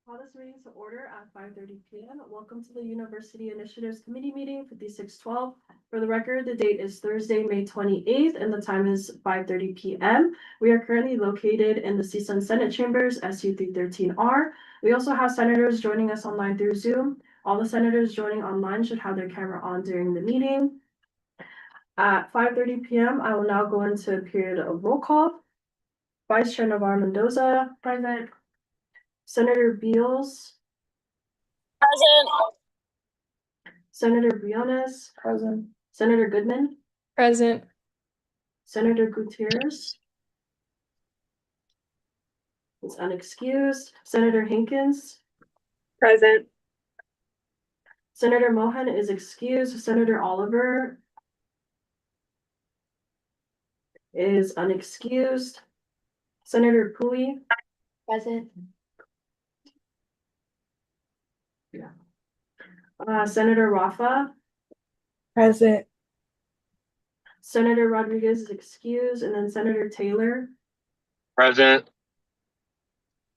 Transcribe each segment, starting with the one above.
Call this meeting to order at 5:30 p.m. Welcome to the University Initiatives Committee meeting 5612. For the record, the date is Thursday, May 28th, and the time is 5:30 p.m. We are currently located in the CSUN Senate Chambers, SU 313R. We also have senators joining us online through Zoom. All the senators joining online should have their camera on during the meeting. At 5:30 p.m., I will now go into a period of roll call. Vice Chair Navarro Mendoza, present. Senator Beals, Present. Senator Briones, Present. Senator Goodman, Present. Senator Gutierrez is unexcused. Senator Hankins, Present. Senator Mohan is excused. Senator Oliver is unexcused. Senator Pui, Present. Senator Rafa, Present. Senator Rodriguez is excused, and then Senator Taylor. Present.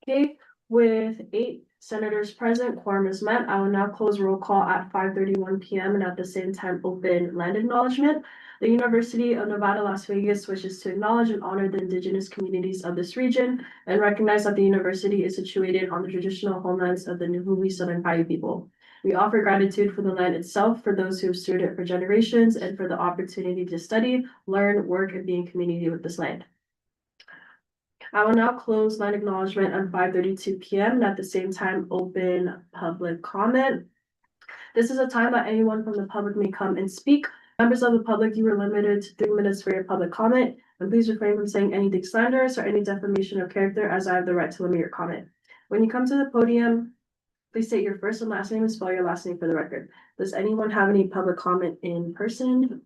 Okay, with 8 senators present, quorum is met. I will now close roll call at 5:31 p.m. and at the same time open land acknowledgement. The University of Nevada, Las Vegas wishes to acknowledge and honor the indigenous communities of this region and recognize that the university is situated on the traditional homelands of the Nuhui Southern Paiute people. We offer gratitude for the land itself, for those who have stewarded it for generations, and for the opportunity to study, learn, work, and be in community with this land. I will now close land acknowledgement at 5:32 p.m. and at the same time open public comment. This is a time that anyone from the public may come and speak. Members of the public, you are limited to 3 minutes for your public comment, and please refrain from saying anything slanderous or any defamation of character, as I have the right to limit your comment. When you come to the podium, please state your first and last name and spell your last name for the record. Does anyone have any public comment in person?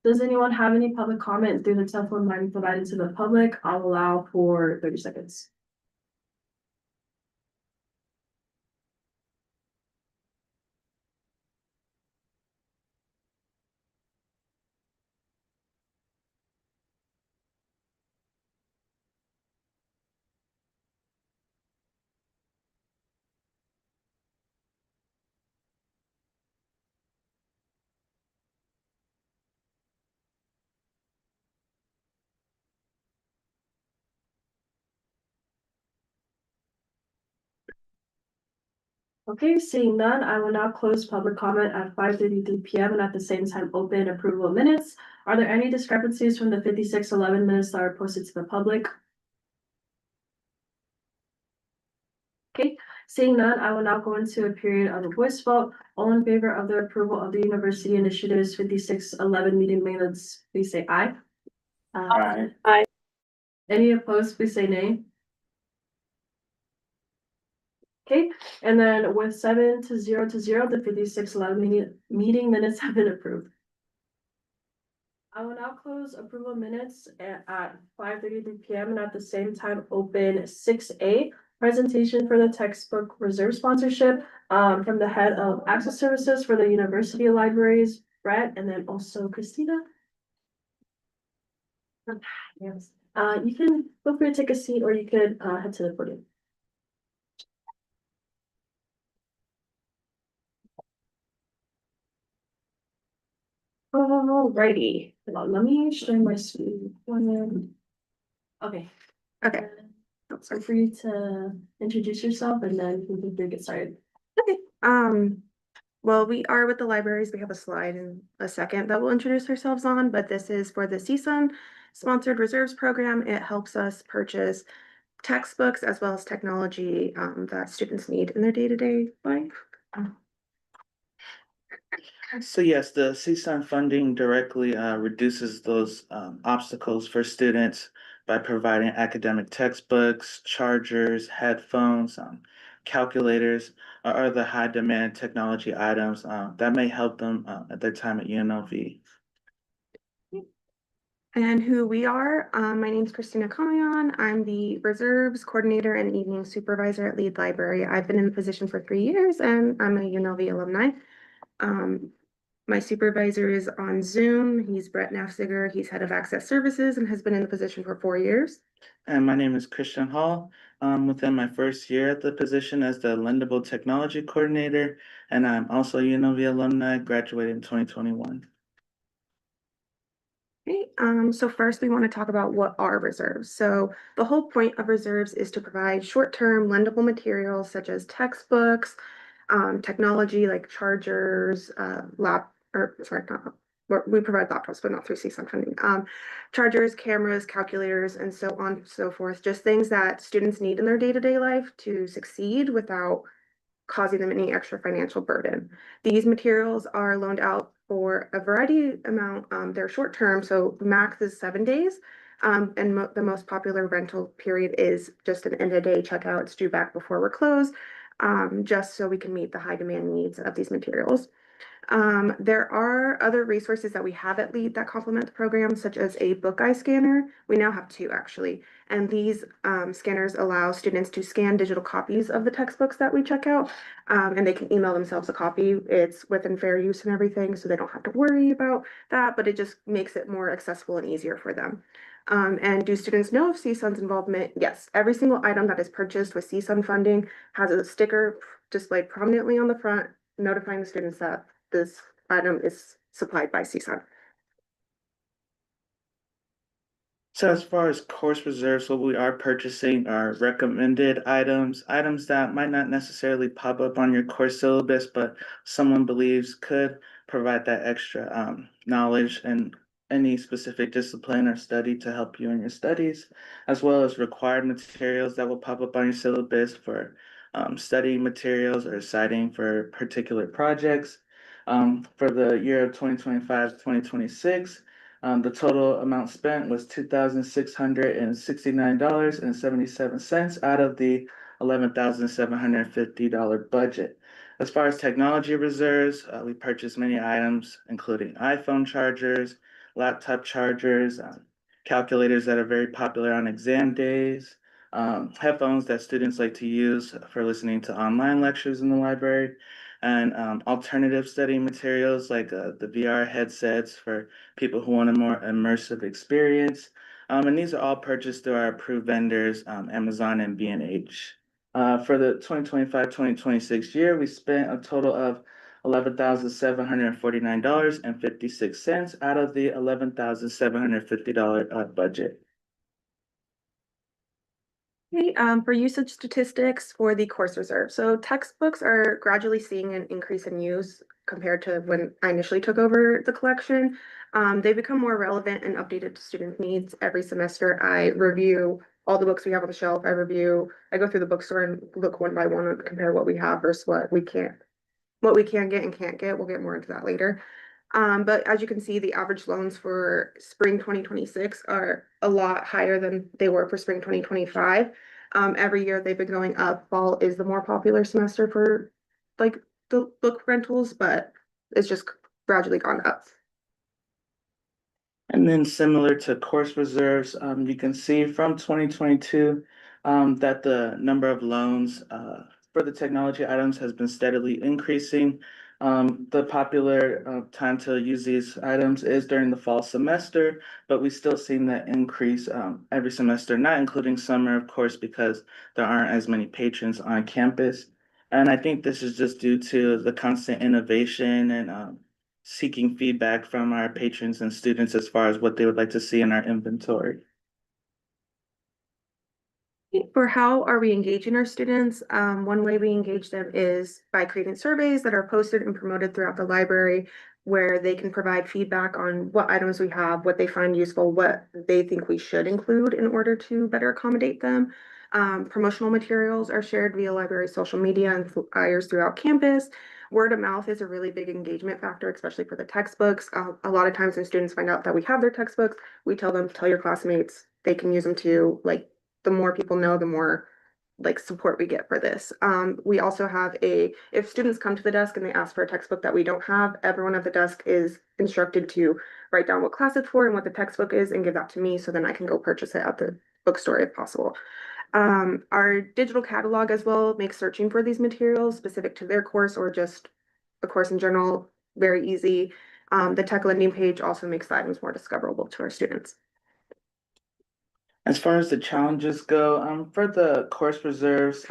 Does anyone have any public comment through the telephone line provided to the public? I'll allow for 30 seconds. Okay, seeing none, I will now close public comment at 5:33 p.m. and at the same time open approval of minutes. Are there any discrepancies from the 5611 minutes that are posted to the public? Okay, seeing none, I will now go into a period of a voice vote. All in favor of the approval of the University Initiatives 5611 meeting minutes, please say aye. Aye. Any opposed, please say nay. Okay, and then with 7-0 to 0, the 5611 meeting minutes have been approved. I will now close approval minutes at 5:33 p.m. and at the same time open 6A, presentation for the textbook reserve sponsorship from the head of access services for the university libraries, Brett, and then also Christina. Yes, you can feel free to take a seat or you could head to the podium. Alrighty, let me share my screen. Okay. Okay. So for you to introduce yourself and then we can get started. Okay. Well, we are with the libraries. We have a slide in a second that we'll introduce ourselves on, but this is for the CSUN sponsored reserves program. It helps us purchase textbooks as well as technology that students need in their day-to-day life. So yes, the CSUN funding directly reduces those obstacles for students by providing academic textbooks, chargers, headphones, calculators, or other high demand technology items that may help them at their time at UNLV. And who we are, my name is Christina Kamayan. I'm the reserves coordinator and evening supervisor at Lead Library. I've been in the position for 3 years and I'm a UNLV alumni. My supervisor is on Zoom. He's Brett Nafziger. He's head of access services and has been in the position for 4 years. And my name is Christian Hall. Within my first year at the position as the Lendable Technology Coordinator, and I'm also a UNLV alumni, graduated in 2021. Okay, so first we want to talk about what are reserves. So the whole point of reserves is to provide short-term lendable materials such as textbooks, technology like chargers, we provide laptops, but not through CSUN funding. Chargers, cameras, calculators, and so on and so forth. Just things that students need in their day-to-day life to succeed without causing them any extra financial burden. These materials are loaned out for a variety amount. They're short term, so max is 7 days. And the most popular rental period is just an end of day checkout. It's due back before we're closed, just so we can meet the high demand needs of these materials. There are other resources that we have at LEAD that complement the program, such as a book eye scanner. We now have 2 actually. And these scanners allow students to scan digital copies of the textbooks that we check out, and they can email themselves a copy. It's within fair use and everything, so they don't have to worry about that, but it just makes it more accessible and easier for them. And do students know of CSUN's involvement? Yes, every single item that is purchased with CSUN funding has a sticker displayed prominently on the front, notifying the students that this item is supplied by CSUN. So as far as course reserves, what we are purchasing are recommended items, items that might not necessarily pop up on your course syllabus, but someone believes could provide that extra knowledge in any specific discipline or study to help you in your studies, as well as required materials that will pop up on your syllabus for study materials or citing for particular projects. For the year of 2025-2026. The total amount spent was $2,669.77 out of the $11,750 budget. As far as technology reserves, we purchased many items, including iPhone chargers, laptop chargers, calculators that are very popular on exam days, headphones that students like to use for listening to online lectures in the library, and alternative study materials like the VR headsets for people who want a more immersive experience. And these are all purchased through our approved vendors, Amazon and B&H. For the 2025-2026 year, we spent a total of $11,749.56 out of the $11,750 budget. Okay, for usage statistics for the course reserve. So textbooks are gradually seeing an increase in use compared to when I initially took over the collection. They become more relevant and updated to student needs every semester. I review all the books we have on the shelf. I go through the bookstore and look one by one and compare what we have versus what we can get and can't get. We'll get more into that later. But as you can see, the average loans for spring 2026 are a lot higher than they were for spring 2025. Every year they've been going up. Fall is the more popular semester for like the book rentals, but it's just gradually gone up. And then similar to course reserves, you can see from 2022 that the number of loans for the technology items has been steadily increasing. The popular time to use these items is during the fall semester, but we still seen that increase every semester, not including summer, of course, because there aren't as many patrons on campus. And I think this is just due to the constant innovation and seeking feedback from our patrons and students as far as what they would like to see in our inventory. For how are we engaging our students? One way we engage them is by creating surveys that are posted and promoted throughout the library, where they can provide feedback on what items we have, what they find useful, what they think we should include in order to better accommodate them. Promotional materials are shared via library social media and flyers throughout campus. Word of mouth is a really big engagement factor, especially for the textbooks. A lot of times when students find out that we have their textbooks, we tell them, tell your classmates, they can use them too. Like, the more people know, the more like support we get for this. We also have if students come to the desk and they ask for a textbook that we don't have, everyone at the desk is instructed to write down what class it's for and what the textbook is and give that to me, so then I can go purchase it at the bookstore if possible. Our digital catalog as well makes searching for these materials specific to their course or just a course in general very easy. The tech lending page also makes the items more discoverable to our students. As far as the challenges go, for the course reserves,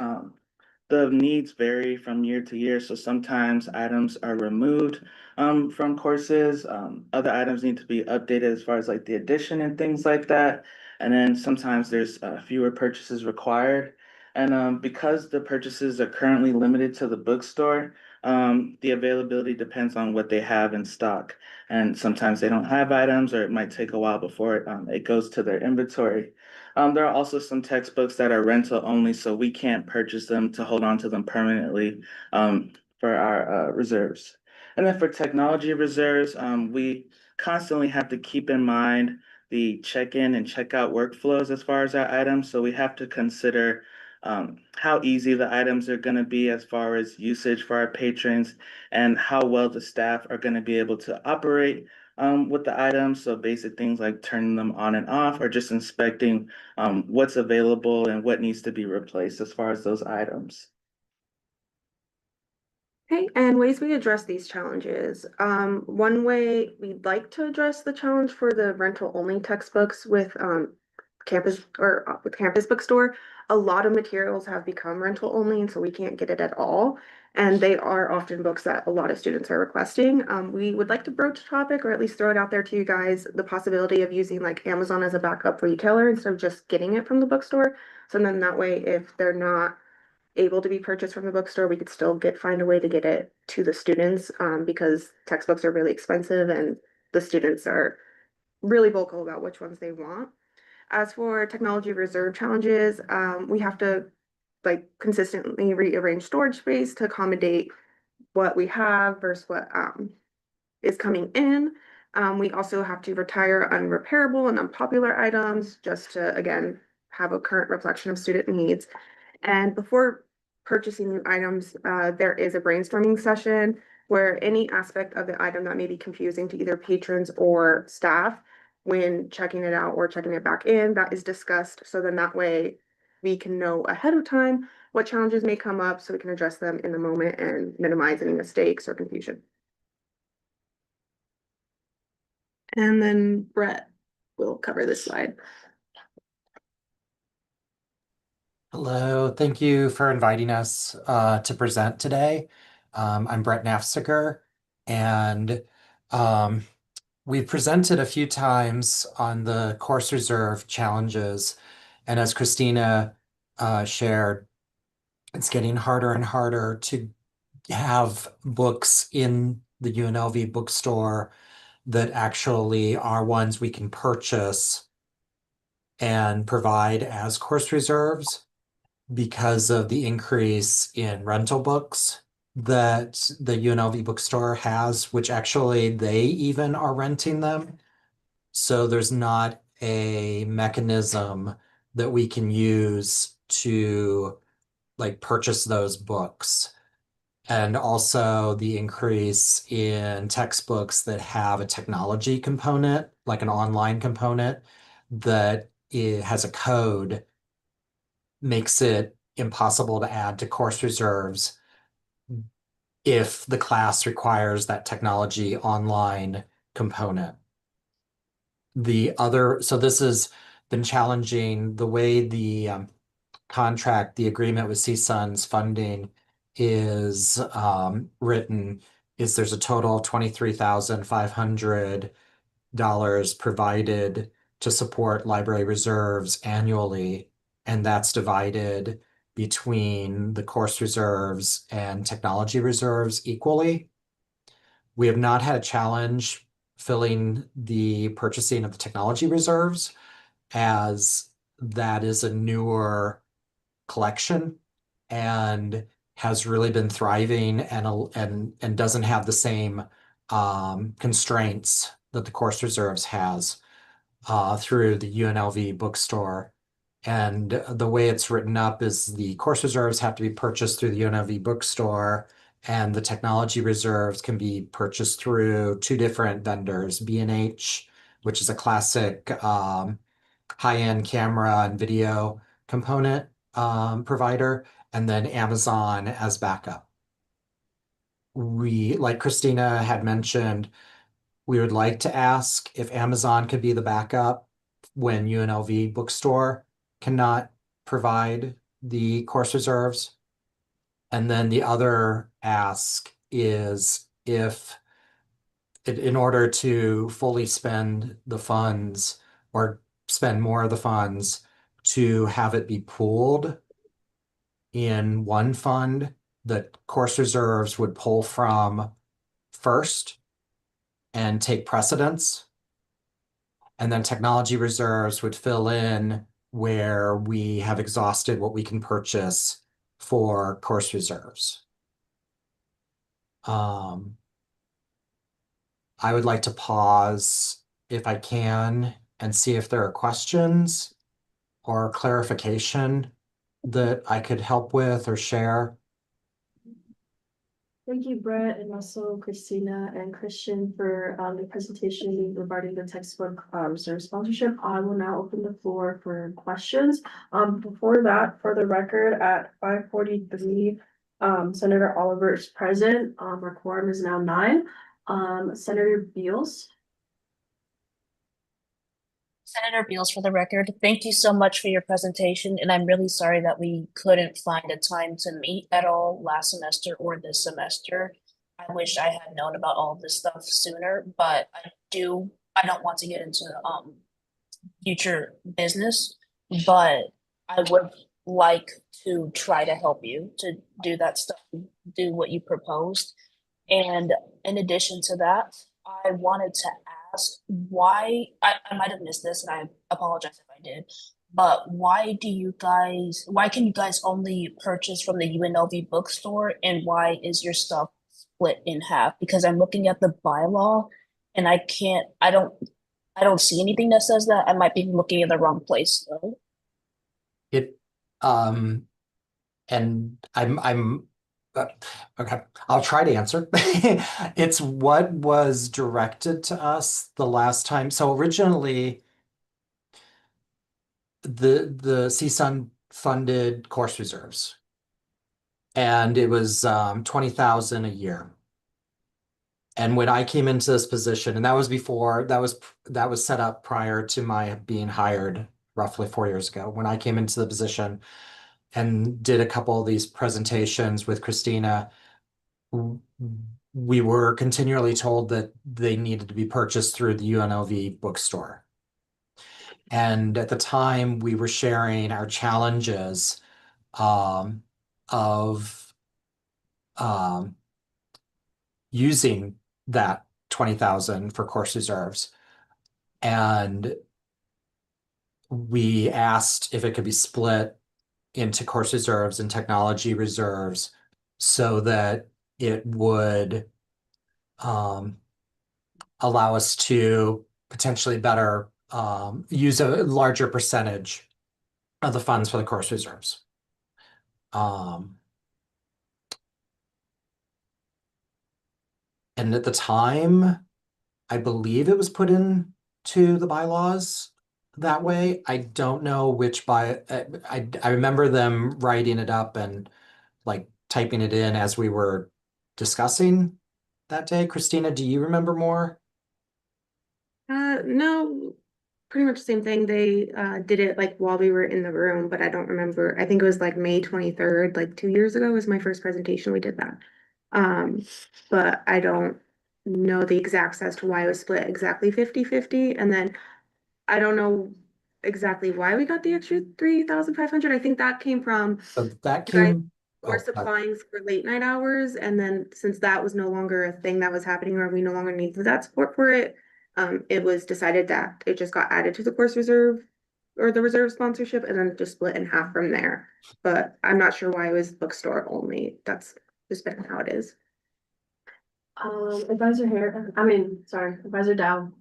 the needs vary from year to year. So sometimes items are removed from courses. Other items need to be updated as far as like the addition and things like that. And then sometimes there's fewer purchases required. And because the purchases are currently limited to the bookstore, the availability depends on what they have in stock. And sometimes they don't have items, or it might take a while before it goes to their inventory. There are also some textbooks that are rental only, so we can't purchase them to hold on to them permanently for our reserves. And then for technology reserves, we constantly have to keep in mind the check-in and check-out workflows as far as our items. So we have to consider how easy the items are going to be as far as usage for our patrons, and how well the staff are going to be able to operate with the items. So basic things like turning them on and off, or just inspecting what's available and what needs to be replaced as far as those items. Okay, and ways we address these challenges. One way we'd like to address the challenge for the rental only textbooks with campus bookstore, a lot of materials have become rental only, and so we can't get it at all. And they are often books that a lot of students are requesting. We would like to broach the topic, or at least throw it out there to you guys, the possibility of using like Amazon as a backup retailer instead of just getting it from the bookstore. So then that way, if they're not able to be purchased from the bookstore, we could still find a way to get it to the students, because textbooks are really expensive and the students are really vocal about which ones they want. As for technology reserve challenges, we have to like consistently rearrange storage space to accommodate what we have versus what is coming in. We also have to retire unrepairable and unpopular items just to, again, have a current reflection of student needs. And before purchasing new items, there is a brainstorming session where any aspect of the item that may be confusing to either patrons or staff, when checking it out or checking it back in, that is discussed. So then that way we can know ahead of time what challenges may come up so we can address them in the moment and minimize any mistakes or confusion. And then Brett will cover this slide. Hello, thank you for inviting us to present today. I'm Brett Nafziger, and we've presented a few times on the course reserve challenges. And as Christina shared, it's getting harder and harder to have books in the UNLV bookstore that actually are ones we can purchase and provide as course reserves, because of the increase in rental books that the UNLV bookstore has, which actually they even are renting them. So there's not a mechanism that we can use to like purchase those books. And also the increase in textbooks that have a technology component, like an online component that it has a code, makes it impossible to add to course reserves if the class requires that technology online component. So this has been challenging. The way the contract, the agreement with CSUN's funding is written is there's a total of $23,500 provided to support library reserves annually, and that's divided between the course reserves and technology reserves equally. We have not had a challenge filling the purchasing of the technology reserves, as that is a newer collection and has really been thriving and doesn't have the same constraints that the course reserves has through the UNLV bookstore. And the way it's written up is the course reserves have to be purchased through the UNLV bookstore, and the technology reserves can be purchased through two different vendors, B&H, which is a classic high-end camera and video component provider, and then Amazon as backup. like Christina had mentioned, we would like to ask if Amazon could be the backup when UNLV bookstore cannot provide the course reserves. And then the other ask is if in order to fully spend the funds or spend more of the funds, to have it be pooled in one fund, the course reserves would pull from first and take precedence. And then technology reserves would fill in where we have exhausted what we can purchase for course reserves. I would like to pause if I can and see if there are questions or clarification that I could help with or share. Thank you, Brett, and also Christina and Christian for the presentation regarding the textbook reserve sponsorship. I will now open the floor for questions. Before that, for the record, at 5:43, Senator Oliver is present. Our quorum is now 9. Senator Beals. Senator Beals, for the record, thank you so much for your presentation, and I'm really sorry that we couldn't find a time to meet at all last semester or this semester. I wish I had known about all of this stuff sooner, but I don't want to get into future business, but I would like to try to help you to do that stuff, do what you proposed. And in addition to that, I wanted to ask why, I might have missed this and I apologize if I did, but why can you guys only purchase from the UNLV bookstore, and why is your stuff split in half? Because I'm looking at the bylaw and I don't see anything that says that. I might be looking in the wrong place though. And I'm okay, I'll try to answer. It's what was directed to us the last time. So originally, the CSUN funded course reserves, and it was 20,000 a year. And when I came into this position, and that was before that was set up prior to my being hired roughly 4 years ago. When I came into the position and did a couple of these presentations with Christina, we were continually told that they needed to be purchased through the UNLV bookstore. And at the time, we were sharing our challenges of using that 20,000 for course reserves. And we asked if it could be split into course reserves and technology reserves so that it would allow us to potentially better use a larger percentage of the funds for the course reserves. And at the time, I believe it was put into the bylaws that way. I don't know which I remember them writing it up and like typing it in as we were discussing that day. Christina, do you remember more? No, pretty much the same thing. They did it like while we were in the room, but I don't remember. I think it was like May 23rd, like 2 years ago was my first presentation. We did that. But I don't know the exacts as to why it was split exactly 50-50. And then I don't know exactly why we got the extra 3,500. I think that came from So that you guys came. were supplying for late night hours, and then since that was no longer a thing that was happening, or we no longer needed that support for it, it was decided that it just got added to the course reserve or the reserve sponsorship, and then just split in half from there. But I'm not sure why it was bookstore only. That's just been how it is. Advisor Dow.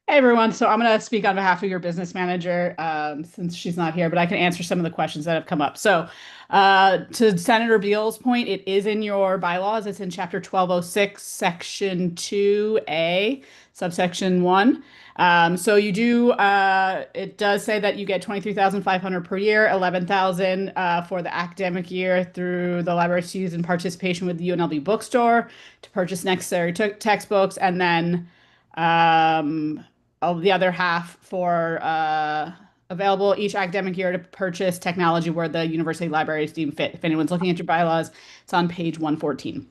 Hey everyone, so I'm going to speak on behalf of your business manager since she's not here, but I can answer some of the questions that have come up. So to Senator Beal's point, it is in your bylaws. It's in Chapter 1206, Section 2A, subsection 1. So you do, it does say that you get 23,500 per year, 11,000 for the academic year through the library's use in participation with the UNLV bookstore to purchase necessary textbooks, and then the other half for available each academic year to purchase technology where the university library is deemed fit. If anyone's looking at your bylaws, it's on page 114.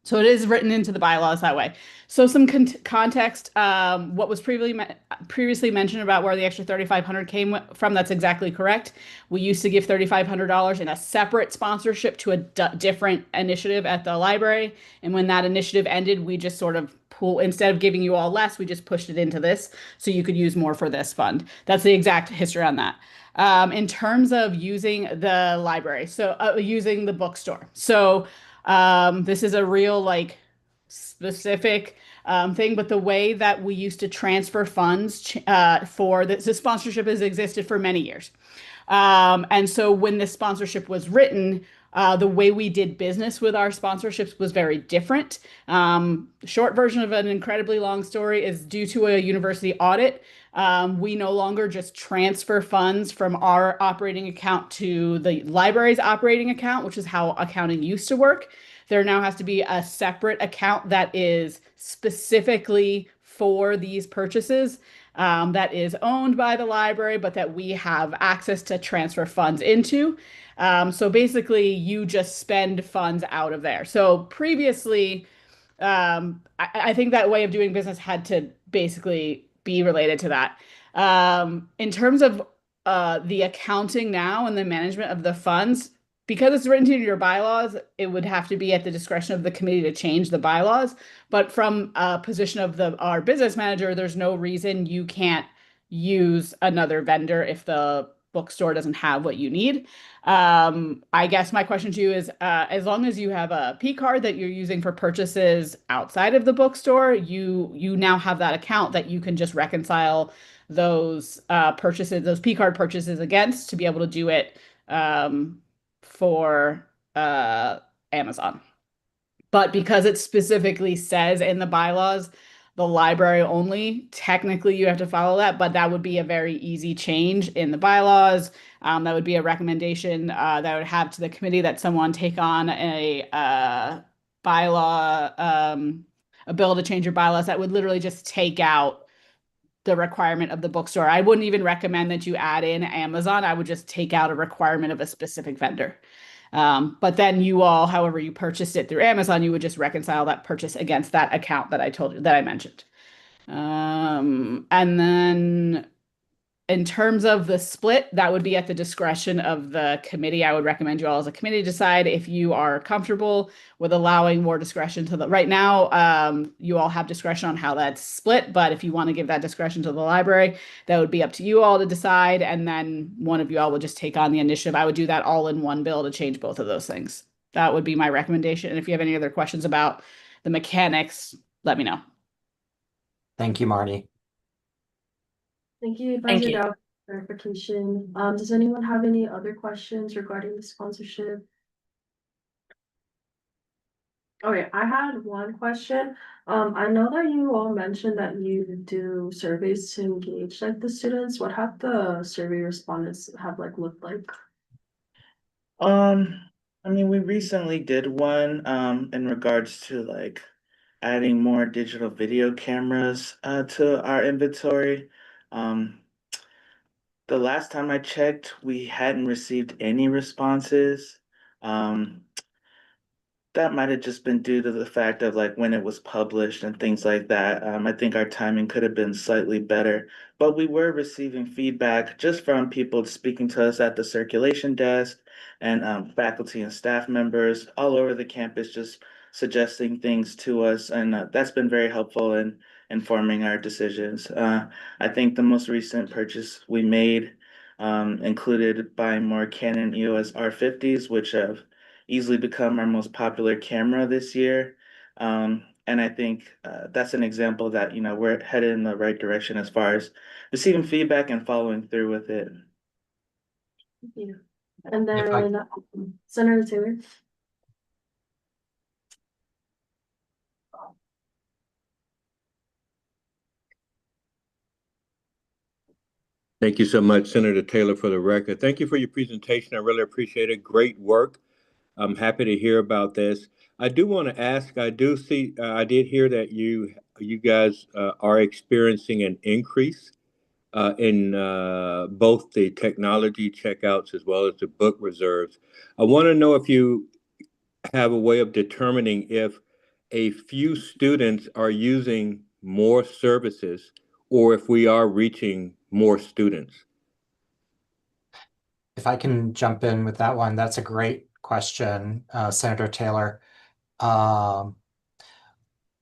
So it is written into the bylaws that way. So some context, what was previously mentioned about where the extra 3,500 came from, that's exactly correct. We used to give $3,500 in a separate sponsorship to a different initiative at the library. And when that initiative ended, we just sort of instead of giving you all less, we just pushed it into this so you could use more for this fund. That's the exact history on that. In terms of using the library, so using the bookstore. So this is a real like specific thing, but the way that we used to transfer funds for the sponsorship has existed for many years. And so when this sponsorship was written, the way we did business with our sponsorships was very different. Short version of an incredibly long story is due to a university audit. We no longer just transfer funds from our operating account to the library's operating account, which is how accounting used to work. There now has to be a separate account that is specifically for these purchases, that is owned by the library, but that we have access to transfer funds into. So basically, you just spend funds out of there. So previously, I think that way of doing business had to basically be related to that. In terms of the accounting now and the management of the funds, because it's written into your bylaws, it would have to be at the discretion of the committee to change the bylaws. But from a position of our business manager, there's no reason you can't use another vendor if the bookstore doesn't have what you need. I guess my question to you is, as long as you have a P card that you're using for purchases outside of the bookstore, you now have that account that you can just reconcile those purchases, those P card purchases against to be able to do it for Amazon. But because it specifically says in the bylaws, the library only, technically you have to follow that, but that would be a very easy change in the bylaws. That would be a recommendation that I would have to the committee that someone take on a bylaw, a bill to change your bylaws that would literally just take out the requirement of the bookstore. I wouldn't even recommend that you add in Amazon. I would just take out a requirement of a specific vendor. But then you all, however you purchased it through Amazon, you would just reconcile that purchase against that account that I told you, that I mentioned. And then in terms of the split, that would be at the discretion of the committee. I would recommend you all as a committee decide if you are comfortable with allowing more discretion to the, right now, you all have discretion on how that's split, but if you want to give that discretion to the library, that would be up to you all to decide. And then one of you all would just take on the initiative. I would do that all in one bill to change both of those things. That would be my recommendation. And if you have any other questions about the mechanics, let me know. Thank you, Marnie. Thank you, Thank Advisor you. Dow, for clarification. Does anyone have any other questions regarding the sponsorship? Okay, I had one question. I know that you all mentioned that you do surveys to engage like the students. What have the survey respondents have like looked like? I mean, we recently did one in regards to like adding more digital video cameras to our inventory. Um, the last time I checked, we hadn't received any responses. Um, that might have just been due to the fact of like when it was published and things like that. I think our timing could have been slightly better, but we were receiving feedback just from people speaking to us at the circulation desk and faculty and staff members all over the campus, just suggesting things to us, and that's been very helpful in informing our decisions. I think the most recent purchase we made included buying more Canon EOS R50s, which have easily become our most popular camera this year. And I think that's an example that, you know, we're headed in the right direction as far as receiving feedback and following through with it. Yeah. And If I- then Senator Taylor. Thank you so much, Senator Taylor, for the record. Thank you for your presentation. I really appreciate it. Great work. I'm happy to hear about this. I do want to ask, I do see, I did hear that you guys are experiencing an increase in both the technology checkouts as well as the book reserves. I want to know if you have a way of determining if a few students are using more services or if we are reaching more students. If I can jump in with that one, that's a great question, Senator Taylor.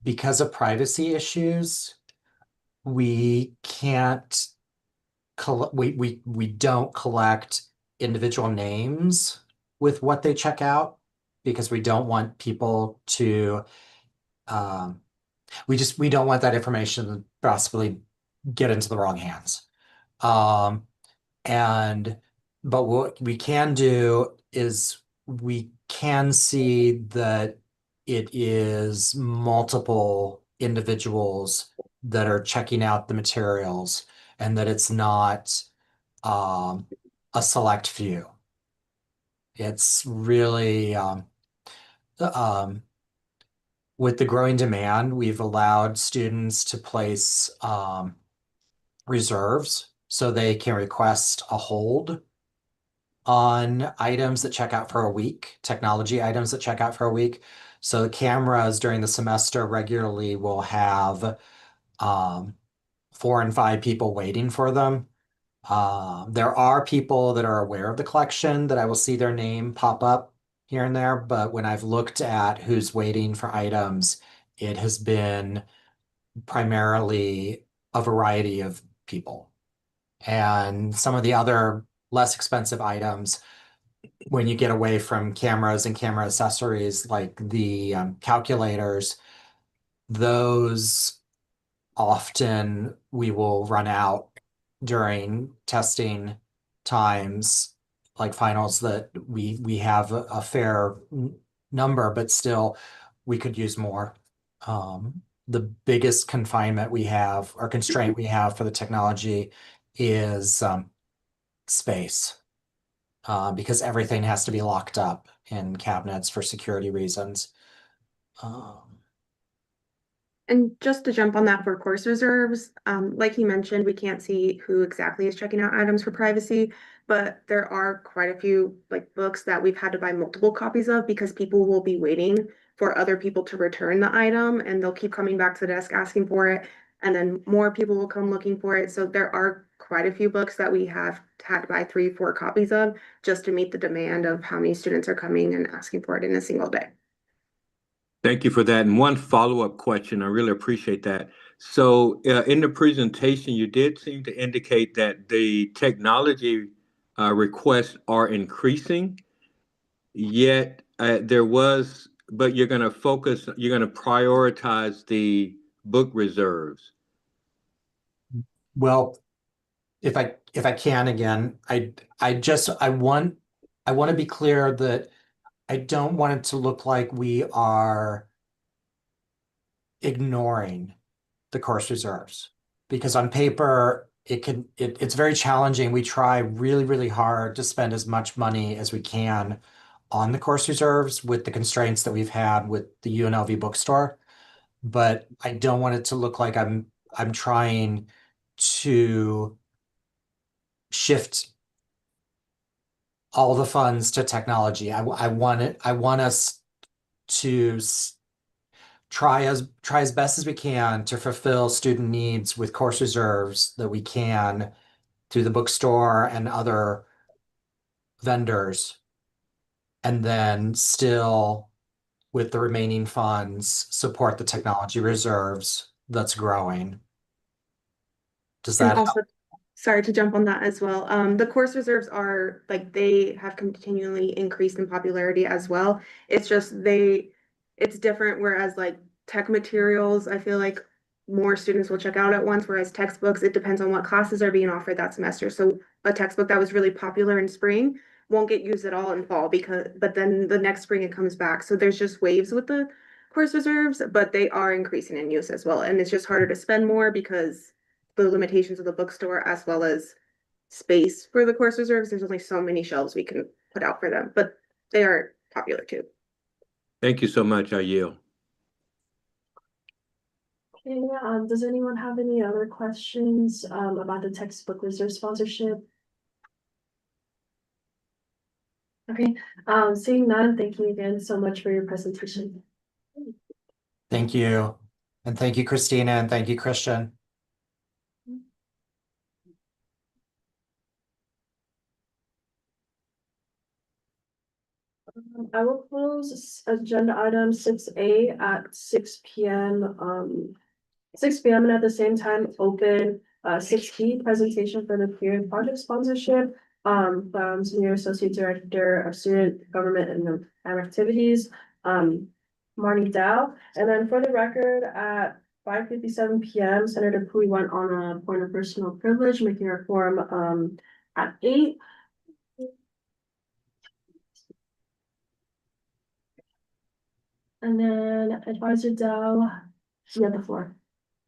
Because of privacy issues, we can't we don't collect individual names with what they check out because we don't want people to we don't want that information to possibly get into the wrong hands. But what we can do is we can see that it is multiple individuals that are checking out the materials and that it's not a select few. It's really with the growing demand, we've allowed students to place reserves so they can request a hold on items that check out for a week, technology items that check out for a week. So the cameras during the semester regularly will have 4 and 5 people waiting for them. There are people that are aware of the collection that I will see their name pop up here and there, but when I've looked at who's waiting for items, it has been primarily a variety of people. And some of the other less expensive items, when you get away from cameras and camera accessories like the calculators, those often we will run out during testing times, like finals, that we have a fair number, but still we could use more. The biggest confinement we have or constraint we have for the technology is space, because everything has to be locked up in cabinets for security reasons. And just to jump on that for course reserves, like you mentioned, we can't see who exactly is checking out items for privacy, but there are quite a few like books that we've had to buy multiple copies of because people will be waiting for other people to return the item and they'll keep coming back to the desk asking for it. And then more people will come looking for it. So there are quite a few books that we have had to buy 3, 4 copies of just to meet the demand of how many students are coming and asking for it in a single day. Thank you for that. And one follow-up question, I really appreciate that. So in the presentation, you did seem to indicate that the technology requests are increasing, yet but you're going to prioritize the book reserves. Well, if I can again, I want to be clear that I don't want it to look like we are ignoring the course reserves, because on paper it's very challenging. We try really, really hard to spend as much money as we can on the course reserves with the constraints that we've had with the UNLV bookstore. But I don't want it to look like I'm trying to shift all the funds to technology. I want us to try as best as we can to fulfill student needs with course reserves that we can through the bookstore and other vendors, and then still with the remaining funds support the technology reserves that's growing. Does And that help? also, sorry to jump on that as well. The course reserves are like they have continually increased in popularity as well. It's just it's different. Whereas like tech materials, I feel like more students will check out at once. Whereas textbooks, it depends on what classes are being offered that semester. So a textbook that was really popular in spring won't get used at all in fall but then the next spring it comes back. So there's just waves with the course reserves, but they are increasing in use as well. And it's just harder to spend more because the limitations of the bookstore as well as space for the course reserves. There's only so many shelves we can put out for them, but they are popular too. Thank you so much. I yield. Okay, does anyone have any other questions about the textbook reserve sponsorship? Okay, seeing none, thank you again so much for your presentation. Thank you. And thank you, Christina, and thank you, Christian. I will close agenda item 6A at 6 p.m. 6 p.m. and at the same time open 6B presentation for the period project sponsorship from Senior Associate Director of Student Government and Activities, Marnie Dow. And then for the record, at 5:57 p.m., Senator Pui went on a point of personal privilege, making her form at 8. And then Advisor Dow, you have the floor.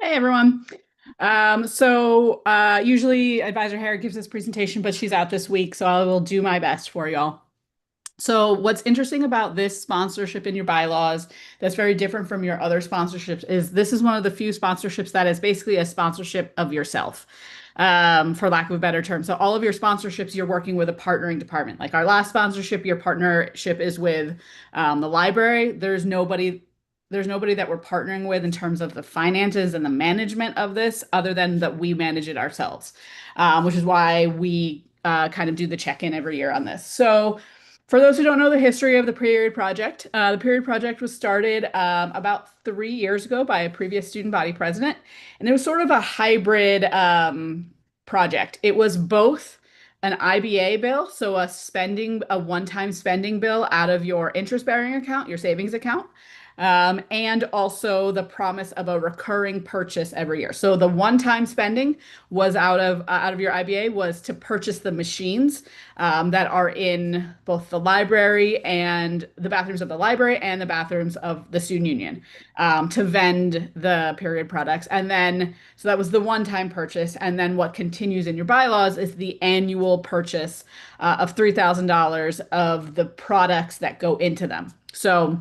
Hey, everyone. Usually Advisor Harris gives this presentation, but she's out this week, so I will do my best for y'all. So what's interesting about this sponsorship in your bylaws that's very different from your other sponsorships is this is one of the few sponsorships that is basically a sponsorship of yourself, for lack of a better term. So all of your sponsorships, you're working with a partnering department. Like our last sponsorship, your partnership is with the library. There's nobody that we're partnering with in terms of the finances and the management of this other than that we manage it ourselves, which is why we kind of do the check-in every year on this. So for those who don't know the history of the Period Project, the Period Project was started about 3 years ago by a previous student body president, and it was sort of a hybrid project. It was both an IBA bill, so a one-time spending bill out of your interest-bearing account, your savings account, and also the promise of a recurring purchase every year. So the one-time spending was out of your IBA was to purchase the machines that are in both the library and the bathrooms of the library and the bathrooms of the student union, to vend the period products. And then, so that was the one-time purchase. And then what continues in your bylaws is the annual purchase of $3,000 of the products that go into them. So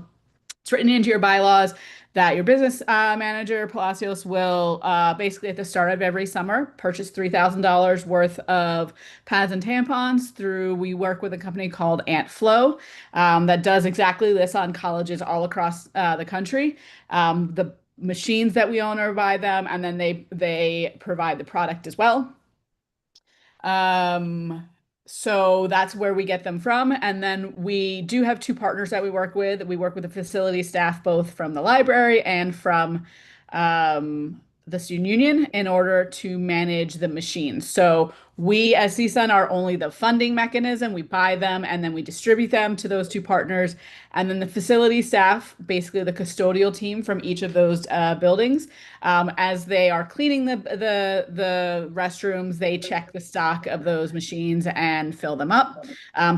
it's written into your bylaws that your business manager, Palacios, will basically at the start of every summer purchase $3,000 worth of pads and tampons we work with a company called Ant Flow that does exactly this on colleges all across the country. The machines that we own are by them, and then they provide the product as well. So that's where we get them from. And then we do have 2 partners that we work with. We work with the facility staff, both from the library and from the student union in order to manage the machines. So we as CSUN are only the funding mechanism. We buy them and then we distribute them to those 2 partners. And then the facility staff, basically the custodial team from each of those buildings, as they are cleaning the restrooms, they check the stock of those machines and fill them up.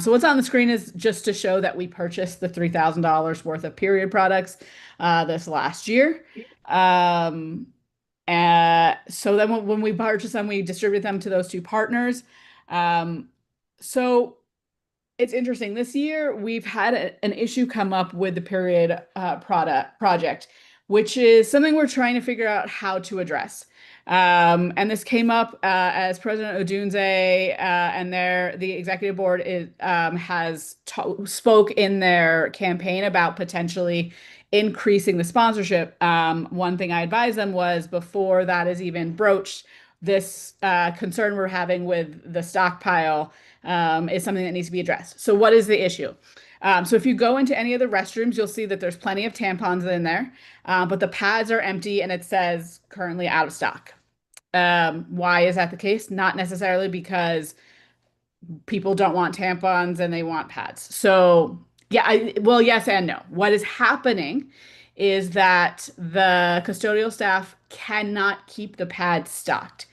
So what's on the screen is just to show that we purchased the $3,000 worth of period products this last year. So then when we purchase them, we distribute them to those 2 partners. So it's interesting. This year, we've had an issue come up with the period project, which is something we're trying to figure out how to address. And this came up as President Odunze and the executive board spoke in their campaign about potentially increasing the sponsorship. One thing I advised them was before that is even broached, this concern we're having with the stockpile is something that needs to be addressed. So what is the issue? So if you go into any of the restrooms, you'll see that there's plenty of tampons in there, but the pads are empty and it says currently out of stock. Why is that the case? Not necessarily because people don't want tampons and they want pads. So yeah, well, yes and no. What is happening is that the custodial staff cannot keep the pads stocked.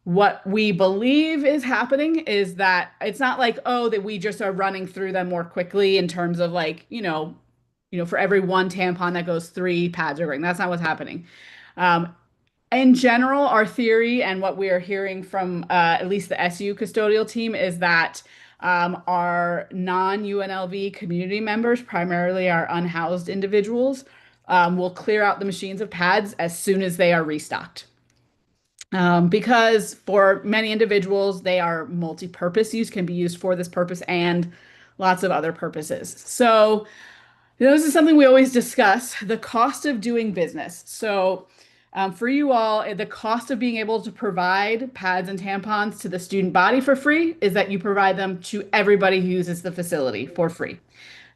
What we believe is happening is that it's not like, oh, that we just are running through them more quickly in terms of like, for every 1 tampon that goes 3 pads are going. That's not what's happening. In general, our theory and what we are hearing from at least the SU custodial team is that our non-UNLV community members, primarily our unhoused individuals, will clear out the machines of pads as soon as they are restocked. Because for many individuals, they are multi-purpose use, can be used for this purpose and lots of other purposes. So this is something we always discuss, the cost of doing business. So for you all, the cost of being able to provide pads and tampons to the student body for free is that you provide them to everybody who uses the facility for free.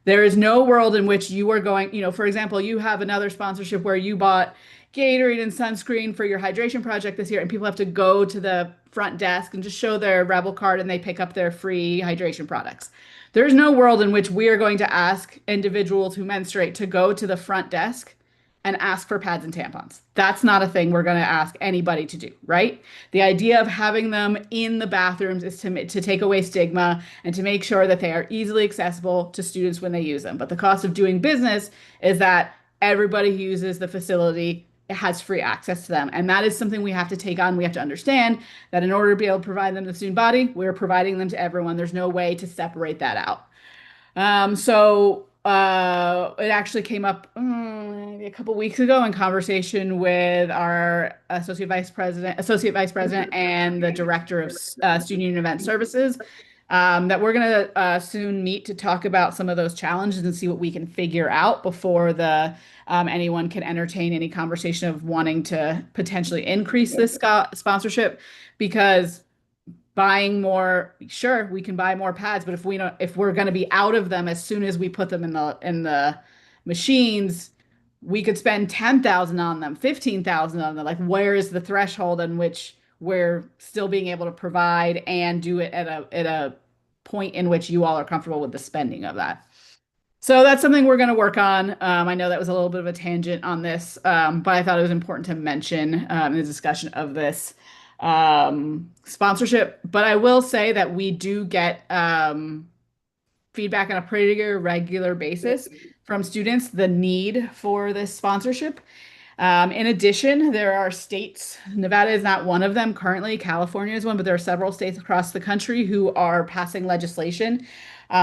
There is no world in which you are going, for example, you have another sponsorship where you bought Gatorade and sunscreen for your hydration project this year, and people have to go to the front desk and just show their Rebel card and they pick up their free hydration products. There's no world in which we are going to ask individuals who menstruate to go to the front desk and ask for pads and tampons. That's not a thing we're going to ask anybody to do, right? The idea of having them in the bathrooms is to take away stigma and to make sure that they are easily accessible to students when they use them. But the cost of doing business is that everybody who uses the facility has free access to them. And that is something we have to take on. We have to understand that in order to be able to provide them to the student body, we're providing them to everyone. There's no way to separate that out. It actually came up a couple weeks ago in conversation with our associate vice president, and the director of Student Union Event Services, that we're going to soon meet to talk about some of those challenges and see what we can figure out before anyone can entertain any conversation of wanting to potentially increase this sponsorship, because buying more, sure, we can buy more pads, but if we're going to be out of them as soon as we put them in the machines, we could spend 10,000 on them, 15,000 on them. Like, where is the threshold in which we're still being able to provide and do it at a point in which you all are comfortable with the spending of that? So that's something we're going to work on. I know that was a little bit of a tangent on this, but I thought it was important to mention in the discussion of this sponsorship. But I will say that we do get feedback on a pretty regular basis from students, the need for this sponsorship. In addition, there are states, Nevada is not one of them currently, California is one, but there are several states across the country who are passing legislation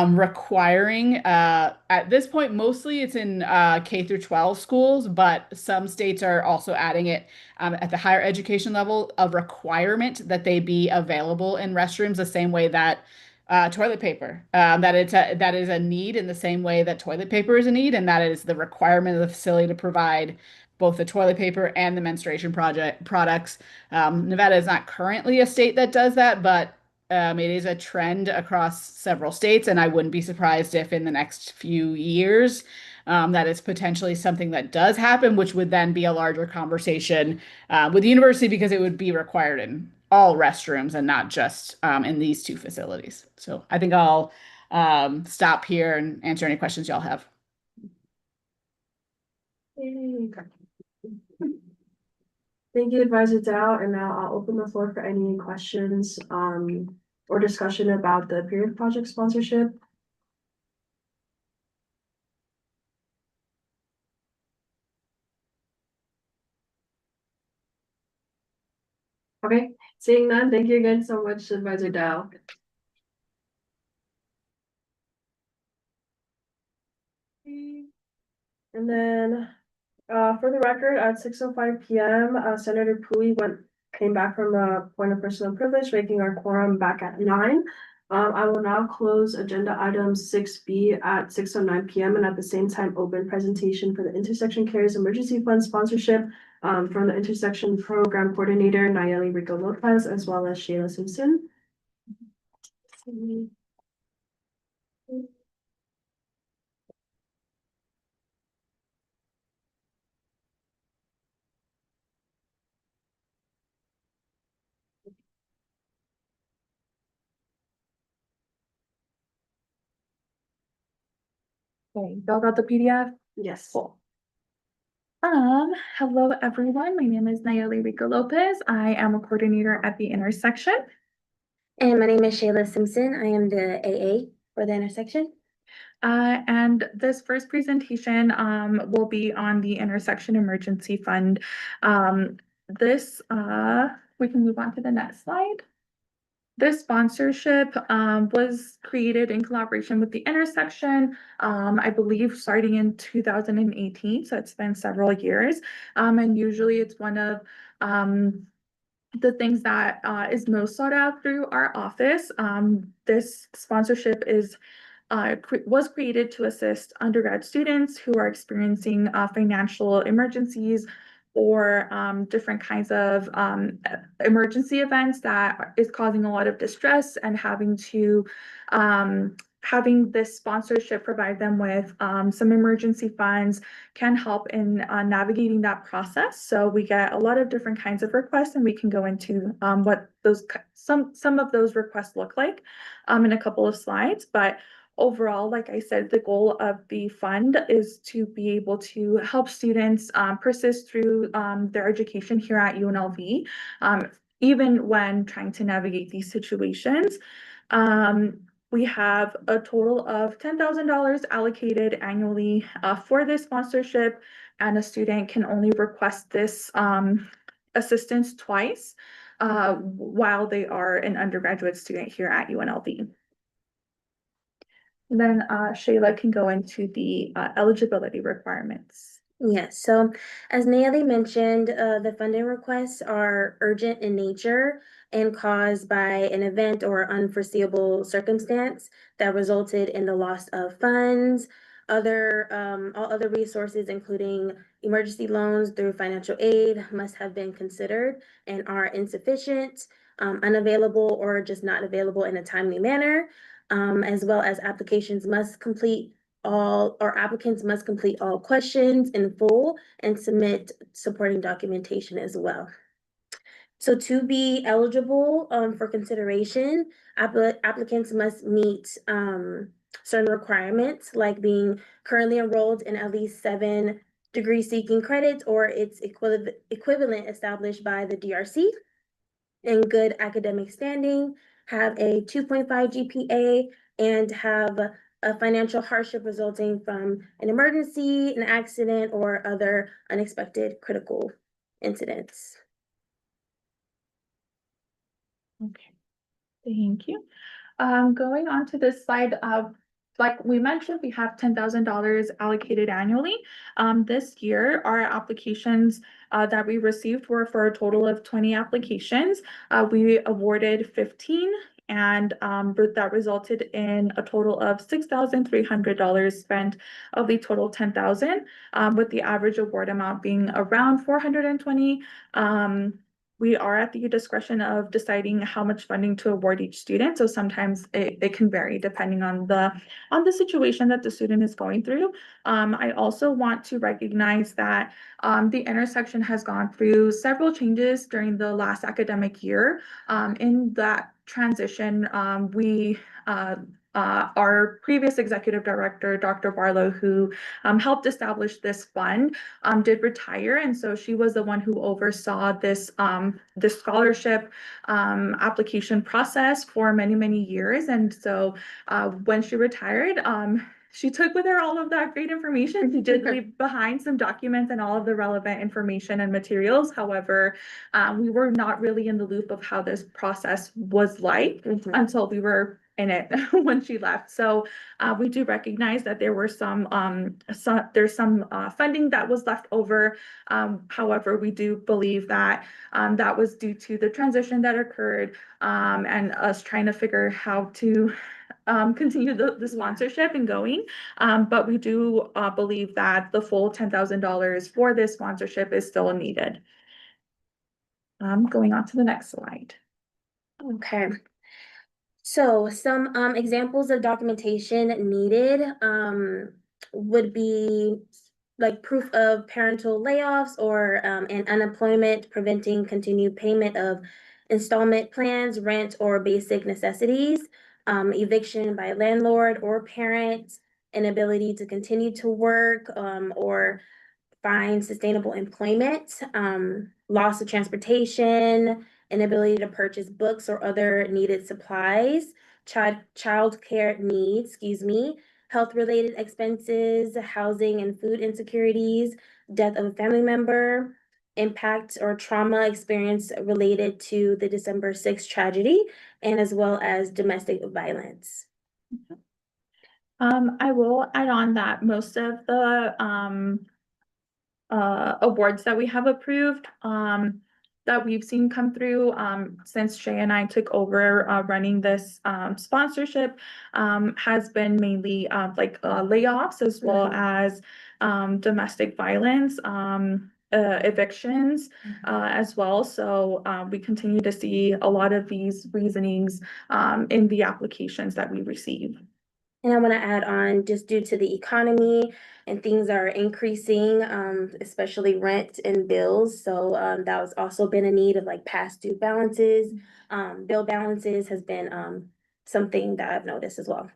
requiring, at this point, mostly it's in K through 12 schools, but some states are also adding it at the higher education level, a requirement that they be available in restrooms the same way that toilet paper, that is a need in the same way that toilet paper is a need, and that is the requirement of the facility to provide both the toilet paper and the menstruation products. Nevada is not currently a state that does that, but it is a trend across several states, and I wouldn't be surprised if in the next few years that is potentially something that does happen, which would then be a larger conversation with the university, because it would be required in all restrooms and not just in these two facilities. So I think I'll stop here and answer any questions y'all have. Thank you, Advisor Dow, and now I'll open the floor for any questions or discussion about the period project sponsorship. Okay, seeing none, thank you again so much, Advisor Dow. And then for the record, at 6:05 p.m., Senator Pui came back from a point of personal privilege, making our quorum back at 9. I will now close agenda item 6B at 6:09 p.m. and at the same time open presentation for the Intersection Cares Emergency Fund sponsorship from the Intersection Program Coordinator Nayeli Rico Lopez, as well as Shayla Simpson. Okay, y'all got the PDF? Yes. Cool. Hello everyone. My name is Nayeli Rico Lopez. I am a coordinator at the intersection. And my name is Shayla Simpson. I am the AA for the intersection. And this first presentation will be on the Intersection Emergency Fund this, we can move on to the next slide. This sponsorship was created in collaboration with the intersection, I believe starting in 2018, so it's been several years. And usually it's one of the things that is most sought out through our office. This sponsorship was created to assist undergrad students who are experiencing financial emergencies or different kinds of emergency events that is causing a lot of distress, and having this sponsorship provide them with some emergency funds can help in navigating that process. So we get a lot of different kinds of requests, and we can go into what some of those requests look like in a couple of slides. But overall, like I said, the goal of the fund is to be able to help students persist through their education here at UNLV, even when trying to navigate these situations. We have a total of $10,000 allocated annually for this sponsorship, and a student can only request this assistance twice while they are an undergraduate student here at UNLV. Then Shayla can go into the eligibility requirements. Yes, so as Nayeli mentioned, the funding requests are urgent in nature and caused by an event or unforeseeable circumstance that resulted in the loss of funds, all other resources, including emergency loans through financial aid, must have been considered and are insufficient, unavailable, or just not available in a timely manner, as well as applicants must complete all questions in full and submit supporting documentation as well. So to be eligible for consideration, applicants must meet certain requirements, like being currently enrolled in at least 7 degree-seeking credits or its equivalent established by the DRC, in good academic standing, have a 2.5 GPA, and have a financial hardship resulting from an emergency, an accident, or other unexpected critical incidents. Okay, thank you. Going on to this slide, like we mentioned, we have $10,000 allocated annually. This year, our applications that we received were for a total of 20 applications. We awarded 15, and that resulted in a total of $6,300 spent of the total 10,000, with the average award amount being around 420. We are at the discretion of deciding how much funding to award each student. So sometimes it can vary depending on the situation that the student is going through. I also want to recognize that the intersection has gone through several changes during the last academic year. In that transition, our previous executive director, Dr. Barlow, who helped establish this fund, did retire, and so she was the one who oversaw this scholarship application process for many years. And so when she retired, she took with her all of that great information. She did leave behind some documents and all of the relevant information and materials. However, we were not really in the loop of how this process was like until we were in it when she left. So we do recognize that there were some funding that was left over. However, we do believe that that was due to the transition that occurred, and us trying to figure how to continue the sponsorship and going. But we do believe that the full $10,000 for this sponsorship is still needed. Going on to the next slide. Okay. So some examples of documentation needed would be like proof of parental layoffs or an unemployment preventing continued payment of installment plans, rent, or basic necessities, eviction by landlord or parent, inability to continue to work or find sustainable employment, loss of transportation, inability to purchase books or other needed supplies, child care needs, health-related expenses, housing and food insecurities, death of a family member, impact or trauma experience related to the December 6th tragedy, and as well as domestic violence. I will add on that most of the awards that we have approved that we've seen come through since Shay and I took over running this sponsorship has been mainly like layoffs as well as domestic violence, evictions as well. So we continue to see a lot of these reasonings in the applications that we receive. And I want to add on, just due to the economy and things are increasing, especially rent and bills. So that was also been a need of like past due balances. Bill balances has been something that I've noticed as well.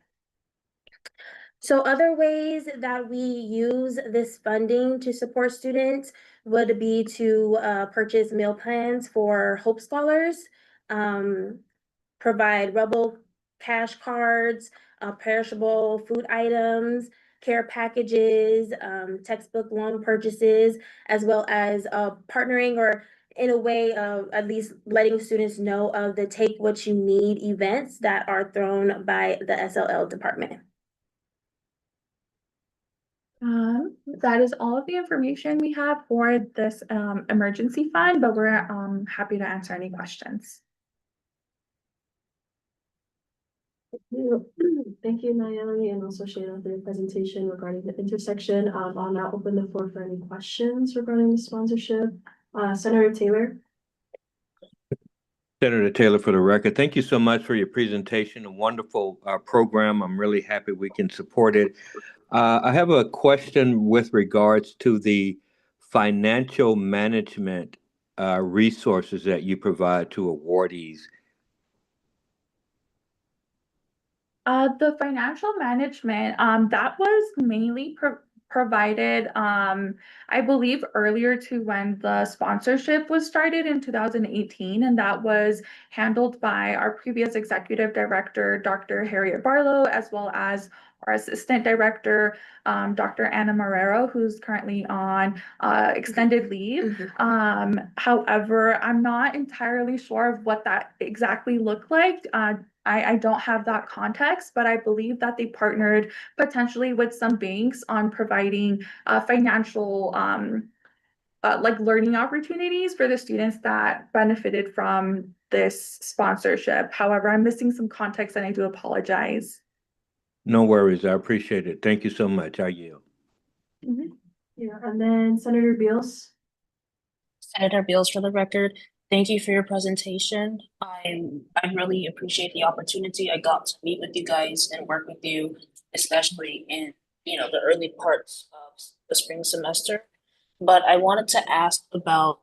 So other ways that we use this funding to support students would be to purchase meal plans for Hope Scholars, provide Rebel cash cards, perishable food items, care packages, textbook loan purchases, as well as partnering or in a way of at least letting students know of the Take What You Need events that are thrown by the SLL department. That is all of the information we have for this emergency fund, but we're happy to answer any questions. Thank you, Nayeli, and also Shayla for your presentation regarding the intersection. I'll now open the floor for any questions regarding the sponsorship. Senator Taylor. Senator Taylor, for the record, thank you so much for your presentation. A wonderful program. I'm really happy we can support it. I have a question with regards to the financial management resources that you provide to awardees. The financial management, that was mainly provided, I believe earlier to when the sponsorship was started in 2018, and that was handled by our previous executive director, Dr. Harriet Barlow, as well as our assistant director, Dr. Anna Marrero, who's currently on extended leave. However, I'm not entirely sure of what that exactly looked like. I don't have that context, but I believe that they partnered potentially with some banks on providing financial like learning opportunities for the students that benefited from this sponsorship. However, I'm missing some context and I do apologize. No worries. I appreciate it. Thank you so much. I yield. Yeah, and then Senator Beals. Senator Beals, for the record, thank you for your presentation. I really appreciate the opportunity I got to meet with you guys and work with you, especially in the early parts of the spring semester. But I wanted to ask about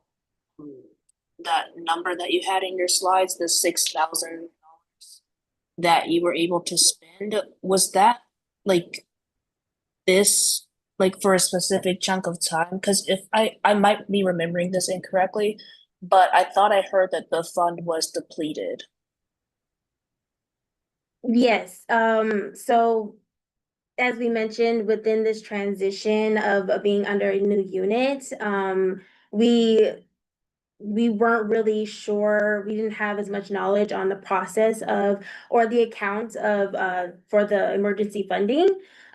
that number that you had in your slides, the $6,000 that you were able to spend. Was that like this, like for a specific chunk of time? Because if I might be remembering this incorrectly, but I thought I heard that the fund was depleted. Yes, so as we mentioned, within this transition of being under a new unit, we weren't really sure, we didn't have as much knowledge on the process of, or the account of, for the emergency funding.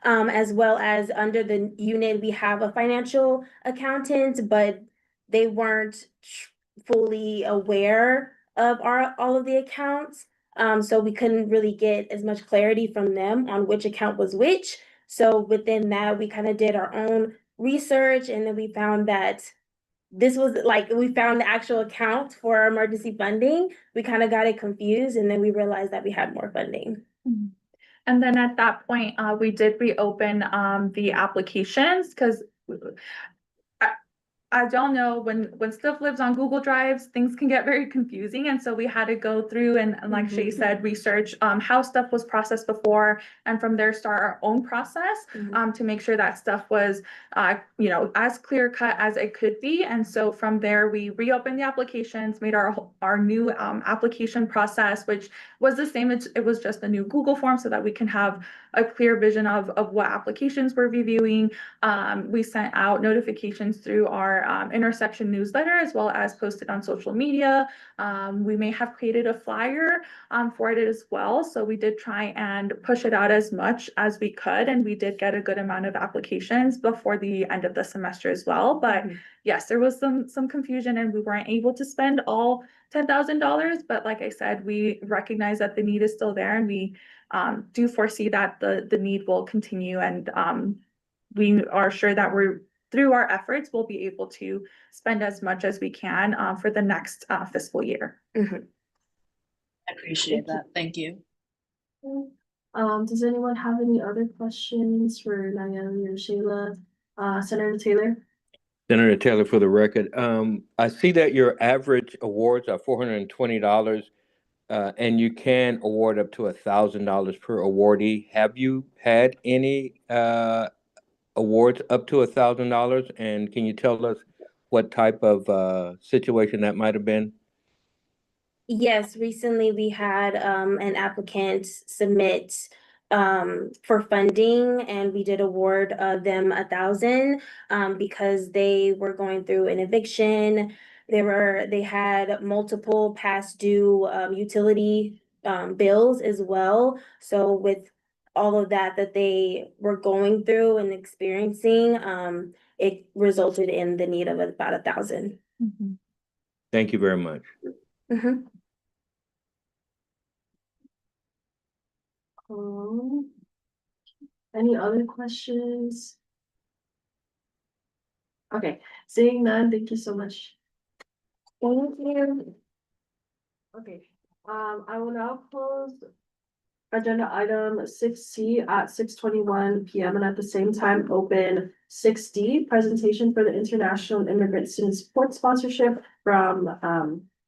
As well as under the unit, we have a financial accountant, but they weren't fully aware of all of the accounts. So we couldn't really get as much clarity from them on which account was which. So within that, we kind of did our own research, and then we found that this was like, we found the actual account for our emergency funding. We kind of got it confused, and then we realized that we had more funding. And then at that point, we did reopen the applications because I don't know, when stuff lives on Google Drives, things can get very confusing. And so we had to go through and like Shay said, research how stuff was processed before, and from there start our own process to make sure that stuff was as clear cut as it could be. And so from there, we reopened the applications, made our new application process, which was the same. It was just a new Google form so that we can have a clear vision of what applications we're reviewing. We sent out notifications through our our intersection newsletter as well as posted on social media. We may have created a flyer for it as well. So we did try and push it out as much as we could, and we did get a good amount of applications before the end of the semester as well. But yes, there was some confusion and we weren't able to spend all $10,000. But like I said, we recognize that the need is still there, and we do foresee that the need will continue, and we are sure that through our efforts, we'll be able to spend as much as we can for the next fiscal year. Mhm. I appreciate that. Thank you. Does anyone have any other questions for Nayeli or Shayla? Senator Taylor? Senator Taylor, for the record, I see that your average awards are $420, and you can award up to $1,000 per awardee. Have you had any awards up to $1,000? And can you tell us what type of situation that might have been? Yes, recently we had an applicant submit for funding, and we did award them 1,000 because they were going through an eviction. They had multiple past due utility bills as well. So with all of that they were going through and experiencing, it resulted in the need of about 1,000. Thank you very much. Mhm. Any other questions? Okay, seeing none, thank you so much. Thank you. Okay, I will now close agenda item 6C at 6:21 PM, and at the same time open 6D, presentation for the International Immigrant Student Support Sponsorship from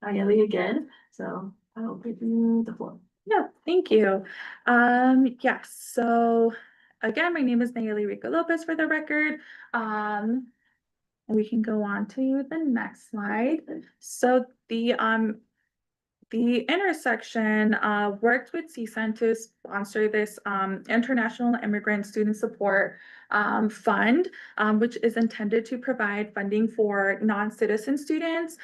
Nayeli again. So I'll give you the floor. Yeah, thank you. Yes, so again, my name is Nayeli Rico Lopez for the record. And we can go on to the next slide. So the intersection worked with CSUN to sponsor this International Immigrant Student Support Fund, which is intended to provide funding for non-citizen students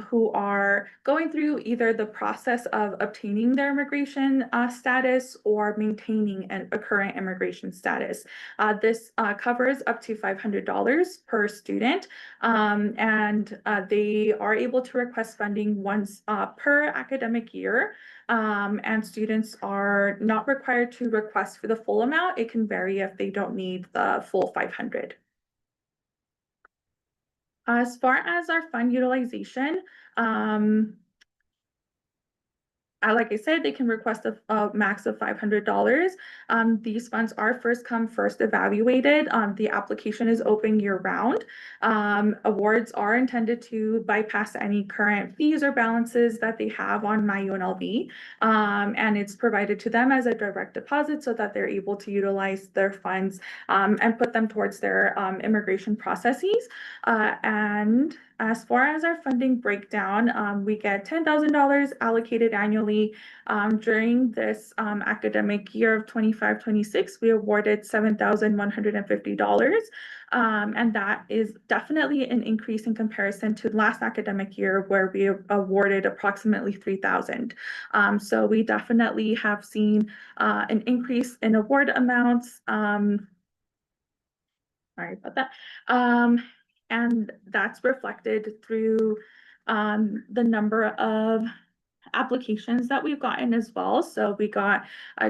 who are going through either the process of obtaining their immigration status or maintaining a current immigration status. This covers up to $500 per student, and they are able to request funding once per academic year, and students are not required to request for the full amount. It can vary if they don't need the full 500. As far as our fund utilization, like I said, they can request a max of $500. These funds are first come, first evaluated. The application is open year round. Awards are intended to bypass any current fees or balances that they have on My UNLV. And it's provided to them as a direct deposit so that they're able to utilize their funds and put them towards their immigration processes. And as far as our funding breakdown, we get $10,000 allocated annually. During this academic year of 25-26, we awarded $7,150. And that is definitely an increase in comparison to last academic year where we awarded approximately $3,000. So we definitely have seen an increase in award amounts. Sorry about that. And that's reflected through the number of applications that we've gotten as well. So we got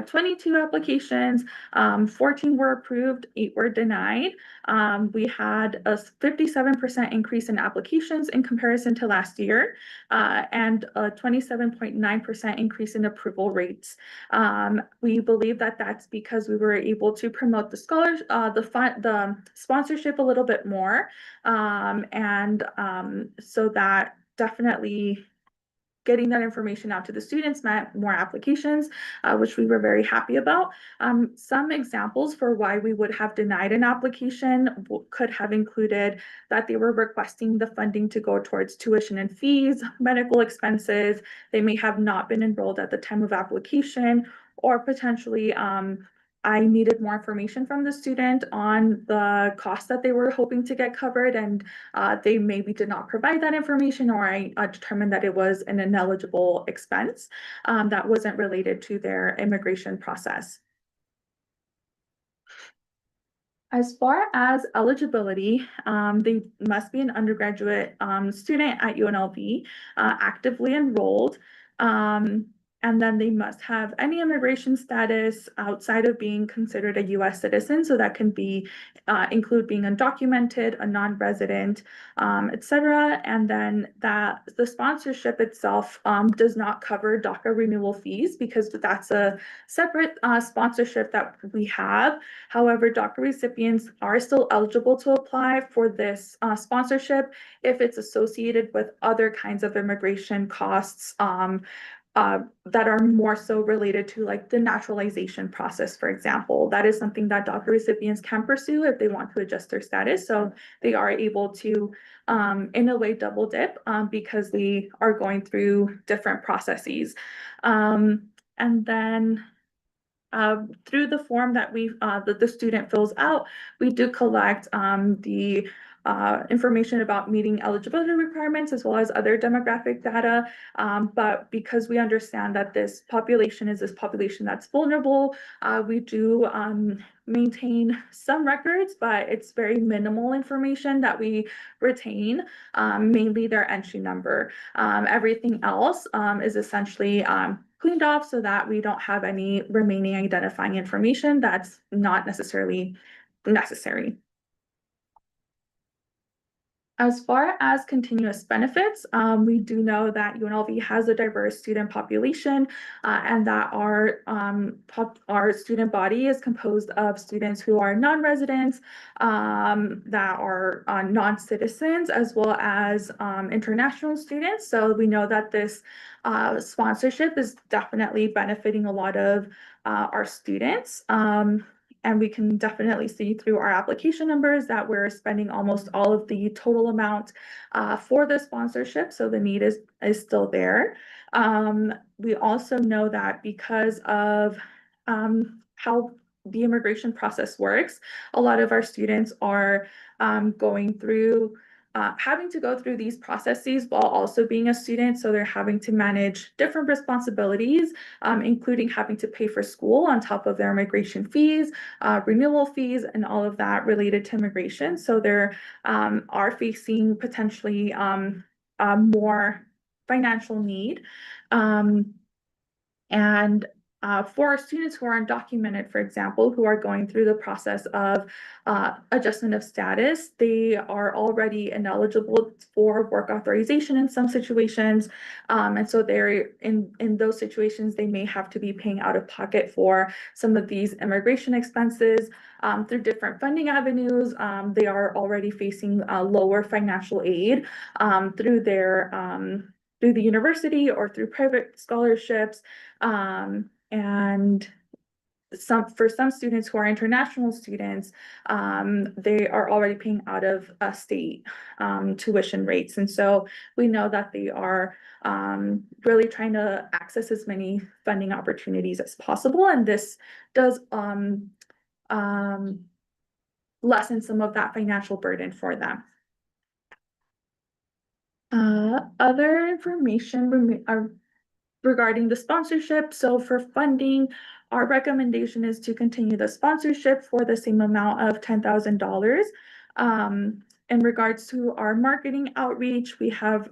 22 applications, 14 were approved, 8 were denied. We had a 57% increase in applications in comparison to last year, and a 27.9% increase in approval rates. We believe that that's because we were able to promote the the sponsorship a little bit more. So that definitely getting that information out to the students meant more applications, which we were very happy about. Some examples for why we would have denied an application could have included that they were requesting the funding to go towards tuition and fees, medical expenses. They may have not been enrolled at the time of application, or potentially I needed more information from the student on the cost that they were hoping to get covered, and they maybe did not provide that information, or I determined that it was an ineligible expense that wasn't related to their immigration process. As far as eligibility, they must be an undergraduate student at UNLV, actively enrolled. And then they must have any immigration status outside of being considered a US citizen. So that can be include being undocumented, a non-resident, etc. And then that the sponsorship itself does not cover DACA renewal fees, because that's a separate sponsorship that we have. However, DACA recipients are still eligible to apply for this sponsorship if it's associated with other kinds of immigration costs that are more so related to like the naturalization process, for example. That is something that DACA recipients can pursue if they want to adjust their status. So they are able to, in a way, double dip because they are going through different processes. And then through the form that that the student fills out, we do collect the information about meeting eligibility requirements as well as other demographic data. But because we understand that this population is this population that's vulnerable, we do maintain some records, but it's very minimal information that we retain, mainly their entry number. Everything else is essentially cleaned off so that we don't have any remaining identifying information that's not necessarily necessary. As far as continuous benefits, we do know that UNLV has a diverse student population and that our student body is composed of students who are non-residents, that are non-citizens, as well as international students. So we know that this sponsorship is definitely benefiting a lot of our students. And we can definitely see through our application numbers that we're spending almost all of the total amount for the sponsorship. So the need is still there. We also know that because of how the immigration process works, a lot of our students are going through having to go through these processes while also being a student. So they're having to manage different responsibilities, including having to pay for school on top of their immigration fees, renewal fees, and all of that related to immigration. So they're are facing potentially more financial need. And for our students who are undocumented, for example, who are going through the process of adjustment of status, they are already ineligible for work authorization in some situations. And so they're in those situations, they may have to be paying out of pocket for some of these immigration expenses through different funding avenues. They are already facing lower financial aid through through the university or through private scholarships. And for some students who are international students, they are already paying out of state tuition rates. And so we know that they are really trying to access as many funding opportunities as possible. And this does lessen some of that financial burden for them. Other information regarding the sponsorship. So for funding, our recommendation is to continue the sponsorship for the same amount of $10,000. In regards to our marketing outreach, we have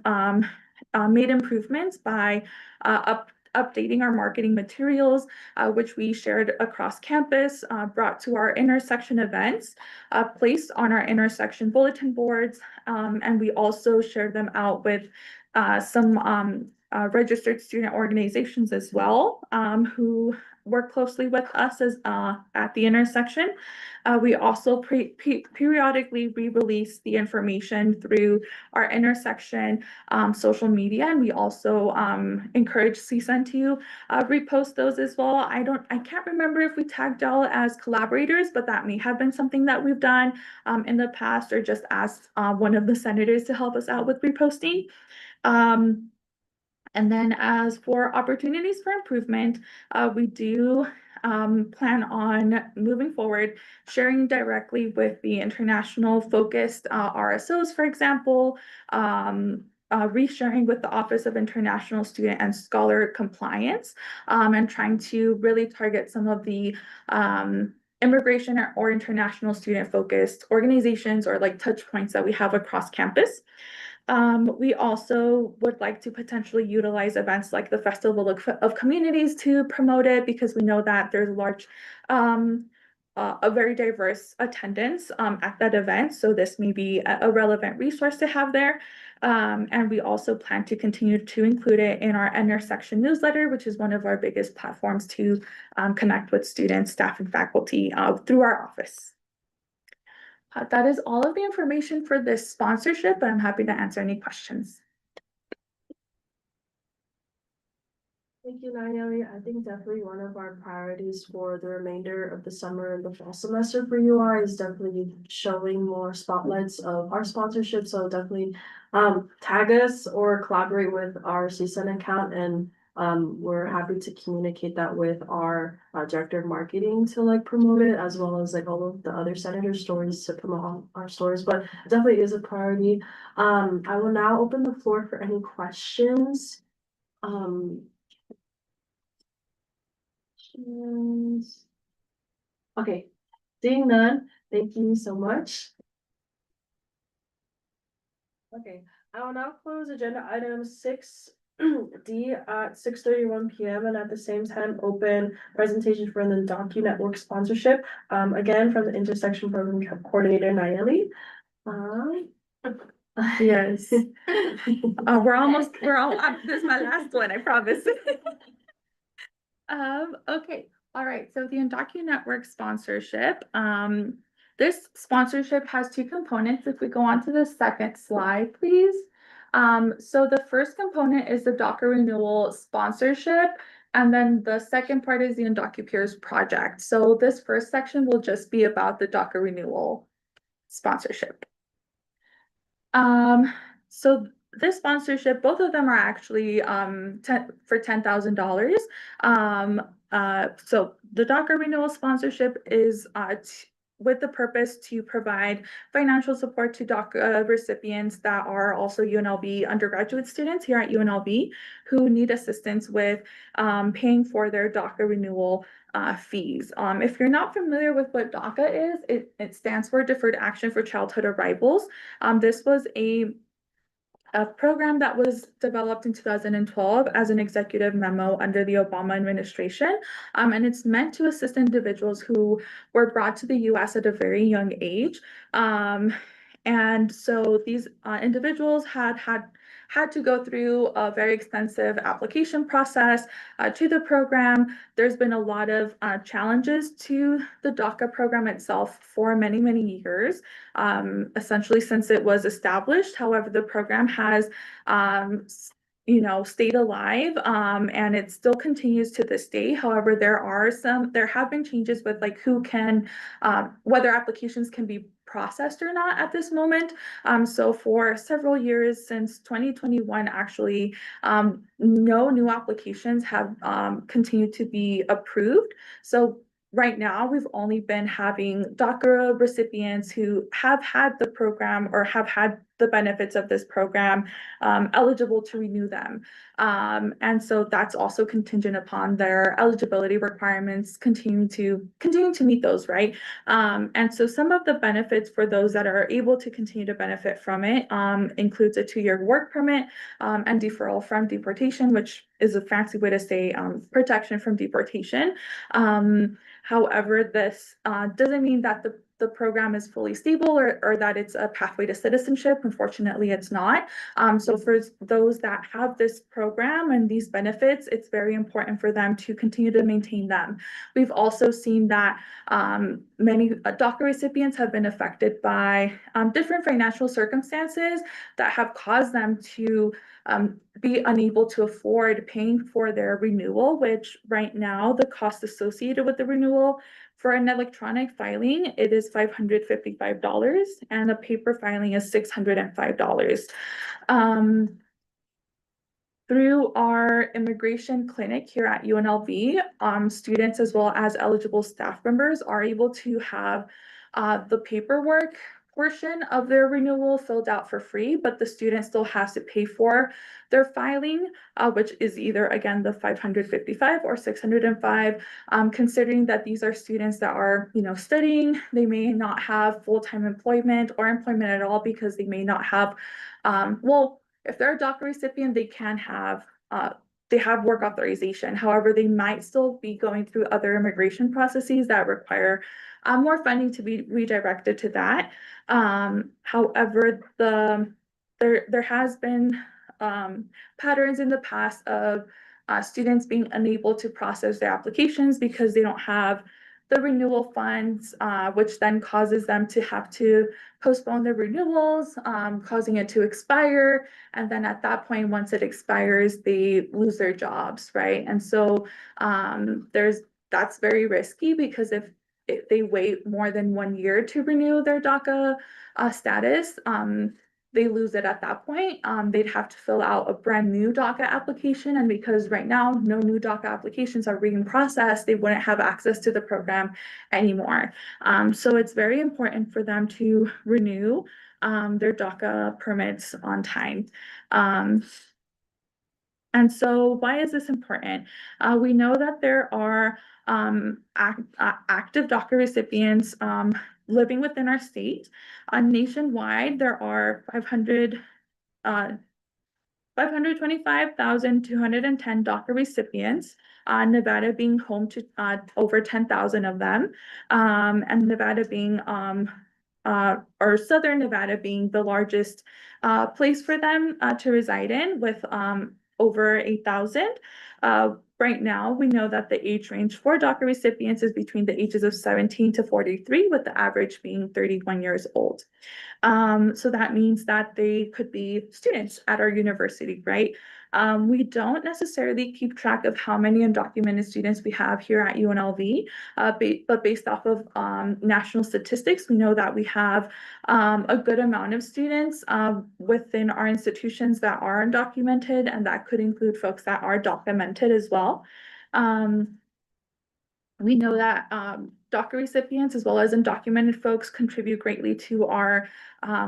made improvements by updating our marketing materials, which we shared across campus, brought to our intersection events, placed on our intersection bulletin boards, and we also shared them out with some registered student organizations as well, who work closely with us as at the intersection. We also periodically re-release the information through our intersection social media, and we also encourage CSUN to repost those as well. I can't remember if we tagged y'all as collaborators, but that may have been something that we've done in the past, or just asked one of the senators to help us out with reposting. And then as for opportunities for improvement, we do plan on moving forward, sharing directly with the international focused RSOs, for example, resharing with the Office of International Student and Scholar Compliance, and trying to really target some of the immigration or international student focused organizations or like touch points that we have across campus. We also would like to potentially utilize events like the Festival of Communities to promote it, because we know that there's a very diverse attendance at that event. So this may be a relevant resource to have there. And we also plan to continue to include it in our intersection newsletter, which is one of our biggest platforms to connect with students, staff, and faculty through our office. That is all of the information for this sponsorship, but I'm happy to answer any questions. Thank you, Nayeli. I think definitely one of our priorities for the remainder of the summer and the fall semester for UR is definitely showing more spotlights of our sponsorship. So definitely tag us or collaborate with our CSUN account, and we're happy to communicate that with our director of marketing to like promote it, as well as like all of the other senator stories to promote our stories. But it definitely is a priority. I will now open the floor for any questions. Okay, seeing none, thank you so much. Okay, I will now close agenda item 6D at 6:31 p.m. and at the same time open presentation for the DocuNetwork sponsorship. Again, from the intersection program coordinator Nayeli. Yes. This is my last one, I promise. Okay, all right, so the DocuNetwork sponsorship. This sponsorship has two components. If we go on to the second slide, please. So the first component is the DOCA renewal sponsorship, and then the second part is the DocuPeers project. So this first section will just be about the DOCA renewal sponsorship. So this sponsorship, both of them are actually for $10,000. So the DOCA renewal sponsorship is with the purpose to provide financial support to DOCA recipients that are also UNLV undergraduate students here at UNLV who need assistance with paying for their DOCA renewal fees. If you're not familiar with what DACA is, it stands for Deferred Action for Childhood Arrivals. This was a program that was developed in 2012 as an executive memo under the Obama administration. And it's meant to assist individuals who were brought to the US at a very young age. And so these individuals had to go through a very extensive application process to the program. There's been a lot of challenges to the DACA program itself for many, many years, essentially since it was established. However, the program has stayed alive, and it still continues to this day. However, there have been changes with like who can, whether applications can be processed or not at this moment. So for several years since 2021, actually, no new applications have continued to be approved. So right now, we've only been having DACA recipients who have had the program or have had the benefits of this program eligible to renew them. And so that's also contingent upon their eligibility requirements continuing to meet those, right? And so some of the benefits for those that are able to continue to benefit from it includes a 2-year work permit and deferral from deportation, which is a fancy way to say protection from deportation. However, this doesn't mean that the program is fully stable or that it's a pathway to citizenship. Unfortunately, it's not. So for those that have this program and these benefits, it's very important for them to continue to maintain them. We've also seen that many DACA recipients have been affected by different financial circumstances that have caused them to be unable to afford paying for their renewal, which right now the cost associated with the renewal for an electronic filing, it is $555, and a paper filing is $605. Through our immigration clinic here at UNLV, students as well as eligible staff members are able to have the paperwork portion of their renewal filled out for free, but the student still has to pay for their filing, which is either, again, the 555 or 605. Considering that these are students that are, studying, they may not have full-time employment or employment at all because they may not have, if they're a DACA recipient, they can have, they have work authorization. However, they might still be going through other immigration processes that require more funding to be redirected to that. However, there has been patterns in the past of students being unable to process their applications because they don't have the renewal funds, which then causes them to have to postpone their renewals, causing it to expire. And then at that point, once it expires, they lose their jobs, right? And so that's very risky because if they wait more than 1 year to renew their DACA status, they lose it at that point. They'd have to fill out a brand new DACA application. And because right now no new DACA applications are being processed, they wouldn't have access to the program anymore. So it's very important for them to renew their DACA permits on time. And so why is this important? We know that there are active DACA recipients living within our state. Nationwide, there are 525,210 DACA recipients, Nevada being home to over 10,000 of them, and Nevada being or Southern Nevada being the largest place for them to reside in with over 8,000. Right now, we know that the age range for DACA recipients is between the ages of 17 to 43, with the average being 31 years old. So that means that they could be students at our university, right? We don't necessarily keep track of how many undocumented students we have here at UNLV, but based off of national statistics, we know that we have a good amount of students within our institutions that are undocumented, and that could include folks that are documented as well. We know that DACA recipients as well as undocumented folks contribute greatly to our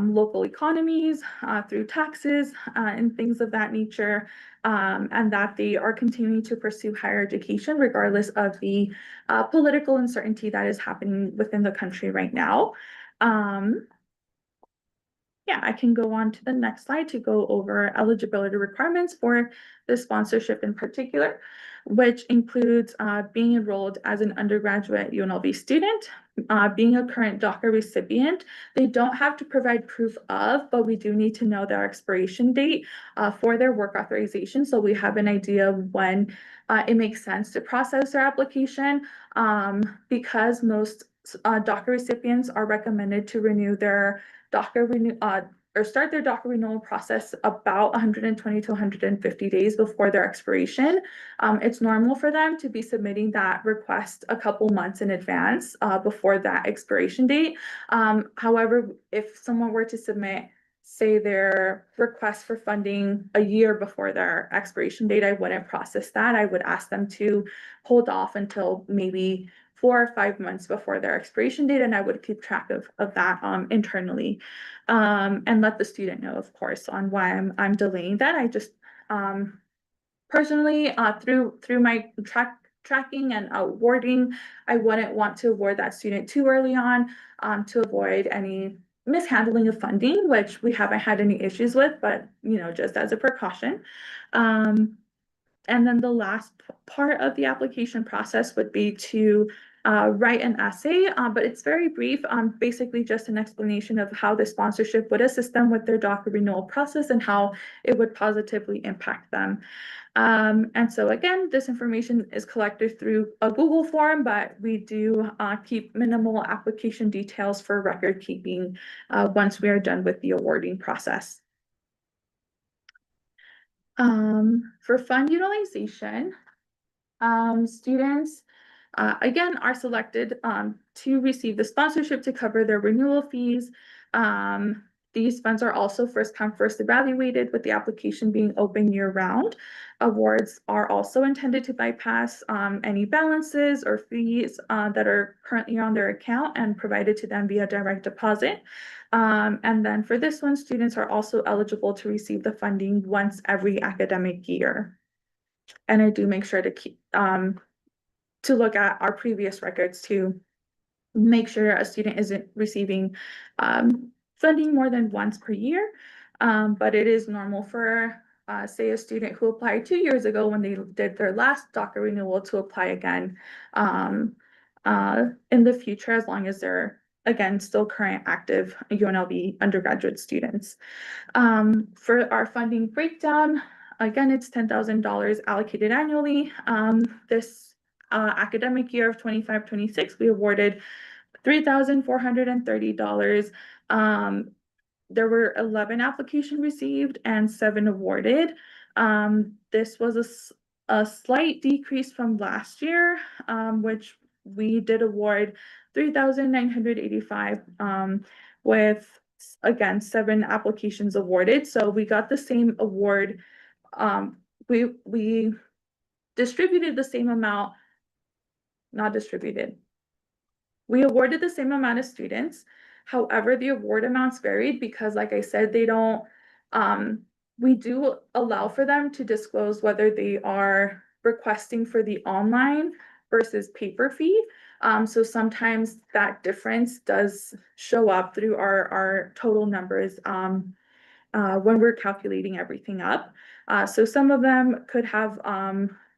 local economies through taxes and things of that nature, and that they are continuing to pursue higher education regardless of the political uncertainty that is happening within the country right now. Yeah, I can go on to the next slide to go over eligibility requirements for the sponsorship in particular, which includes being enrolled as an undergraduate UNLV student, being a current DACA recipient. They don't have to provide proof of, but we do need to know their expiration date for their work authorization, so we have an idea of when it makes sense to process their application, because most DACA recipients are recommended to renew their start their DACA renewal process about 120 to 150 days before their expiration. It's normal for them to be submitting that request a couple months in advance before that expiration date. However, if someone were to submit, say, their request for funding a year before their expiration date, I wouldn't process that. I would ask them to hold off until maybe 4 or 5 months before their expiration date, and I would keep track of that internally, and let the student know, of course, on why I'm delaying that. I just personally through my tracking and awarding, I wouldn't want to award that student too early on to avoid any mishandling of funding, which we haven't had any issues with, but just as a precaution. And then the last part of the application process would be to write an essay, but it's very brief, basically just an explanation of how the sponsorship would assist them with their DACA renewal process and how it would positively impact them. And so again, this information is collected through a Google form, but we do keep minimal application details for record keeping once we are done with the awarding process. For fund utilization, students again are selected to receive the sponsorship to cover their renewal fees, These funds are also first come, first evaluated, with the application being open year round. Awards are also intended to bypass any balances or fees that are currently on their account and provided to them via direct deposit. And then for this one, students are also eligible to receive the funding once every academic year. And I do make sure to keep to look at our previous records to make sure a student isn't receiving funding more than once per year. But it is normal for say a student who applied 2 years ago when they did their last DACA renewal to apply again in the future, as long as they're again still current active UNLV undergraduate students. For our funding breakdown, again, it's $10,000 allocated annually. This academic year of 25-26, we awarded $3,430. There were 11 applications received and 7 awarded. This was a slight decrease from last year, which we did award 3,985 with again 7 applications awarded. So we got the same award. We distributed the same amount, not distributed. We awarded the same amount of students. However, the award amounts varied because, like I said, they don't, we do allow for them to disclose whether they are requesting for the online versus paper fee. So sometimes that difference does show up through our total numbers when we're calculating everything up. So some of them could have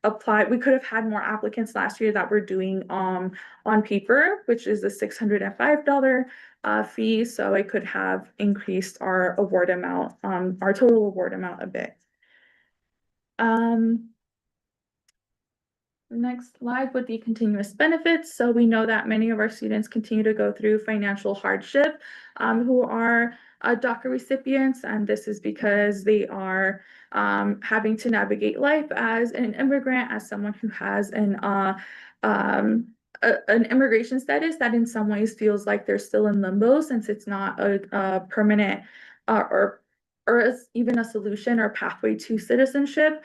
applied. We could have had more applicants last year that were doing on paper, which is the $605 fee. So I could have increased our award amount, our total award amount a bit. Next slide would be continuous benefits. So we know that many of our students continue to go through financial hardship who are DACA recipients, and this is because they are having to navigate life as an immigrant, as someone who has an immigration status that in some ways feels like they're still in limbo, since it's not a permanent or even a solution or pathway to citizenship.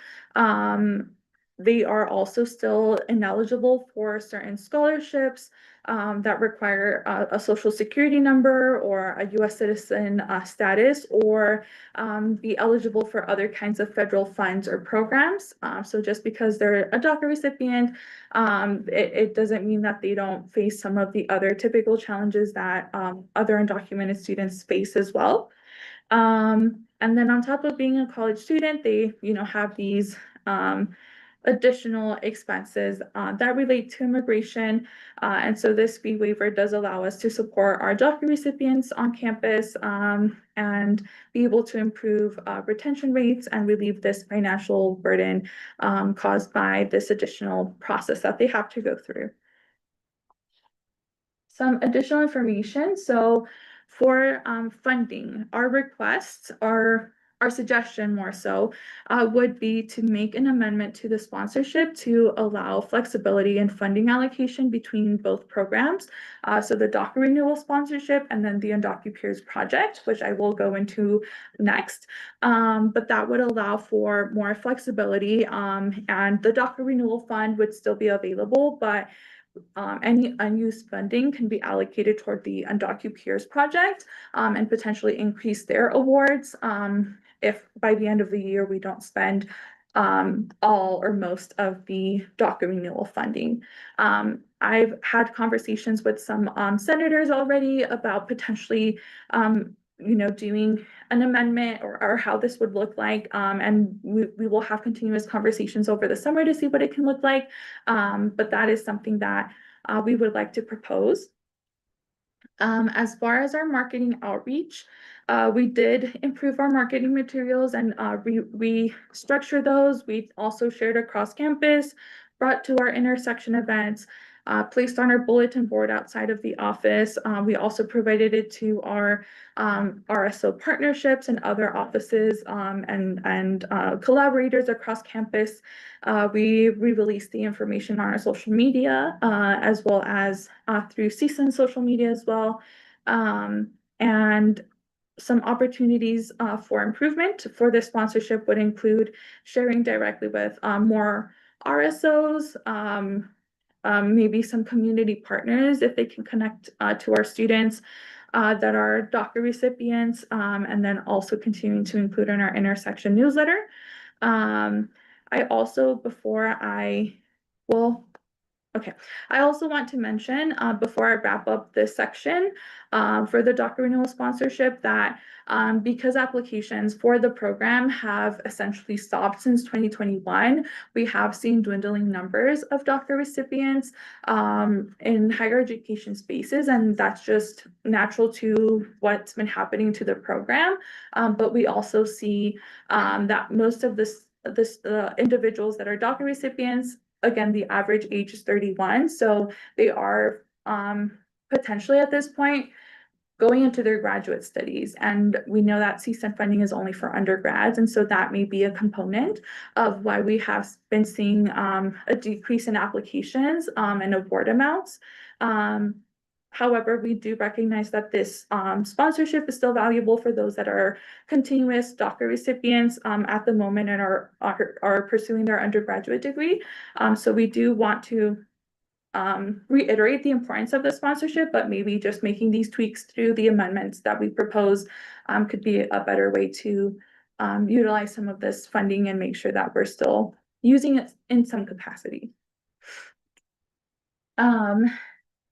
They are also still ineligible for certain scholarships that require a social security number or a US citizen status, or be eligible for other kinds of federal funds or programs. So just because they're a DACA recipient, it doesn't mean that they don't face some of the other typical challenges that other undocumented students face as well. And then on top of being a college student, they have these additional expenses that relate to immigration. And so this fee waiver does allow us to support our DACA recipients on campus and be able to improve retention rates and relieve this financial burden caused by this additional process that they have to go through. Some additional information. So for funding, our requests are, our suggestion more so would be to make an amendment to the sponsorship to allow flexibility in funding allocation between both programs. So the DACA renewal sponsorship and then the UndocuPeers project, which I will go into next. But that would allow for more flexibility, and the DACA renewal fund would still be available, but any unused funding can be allocated toward the UndocuPeers project and potentially increase their awards if by the end of the year we don't spend all or most of the DACA renewal funding. I've had conversations with some senators already about potentially doing an amendment or how this would look like. And we will have continuous conversations over the summer to see what it can look like. But that is something that we would like to propose. As far as our marketing outreach, we did improve our marketing materials and restructure those. We also shared across campus, brought to our intersection events, placed on our bulletin board outside of the office. We also provided it to our RSO partnerships and other offices and collaborators across campus. We released the information on our social media as well as through CSUN social media as well. And some opportunities for improvement for this sponsorship would include sharing directly with more RSOs, maybe some community partners if they can connect to our students that are DACA recipients, and then also continuing to include in our intersection newsletter. I also, I also want to mention, before I wrap up this section, for the DACA renewal sponsorship that because applications for the program have essentially stopped since 2021, we have seen dwindling numbers of DACA recipients in higher education spaces, and that's just natural to what's been happening to the program. But we also see that most of this individuals that are DACA recipients, again, the average age is 31, so they are potentially at this point going into their graduate studies. And we know that CSUN funding is only for undergrads, and so that may be a component of why we have been seeing a decrease in applications and award amounts. However, we do recognize that this sponsorship is still valuable for those that are continuous DACA recipients at the moment and are pursuing their undergraduate degree. So we do want to reiterate the importance of the sponsorship, but maybe just making these tweaks through the amendments that we propose could be a better way to utilize some of this funding and make sure that we're still using it in some capacity.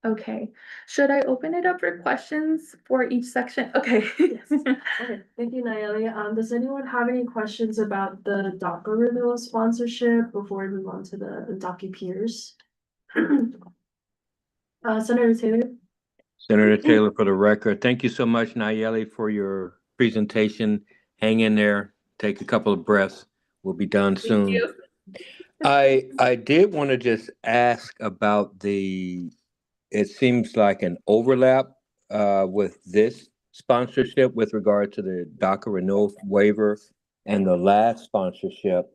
Okay, should I open it up for questions for each section? Okay. Yes. Okay, thank you, Nayeli. Does anyone have any questions about the DACA renewal sponsorship before we move on to the DACA peers? Senator Taylor. Senator Taylor, for the record, thank you so much, Nayeli, for your presentation. Hang in there, take a couple of breaths. We'll be done soon. Thank you. I did want to just ask about it seems like an overlap with this sponsorship with regard to the DACA renewal waiver and the last sponsorship,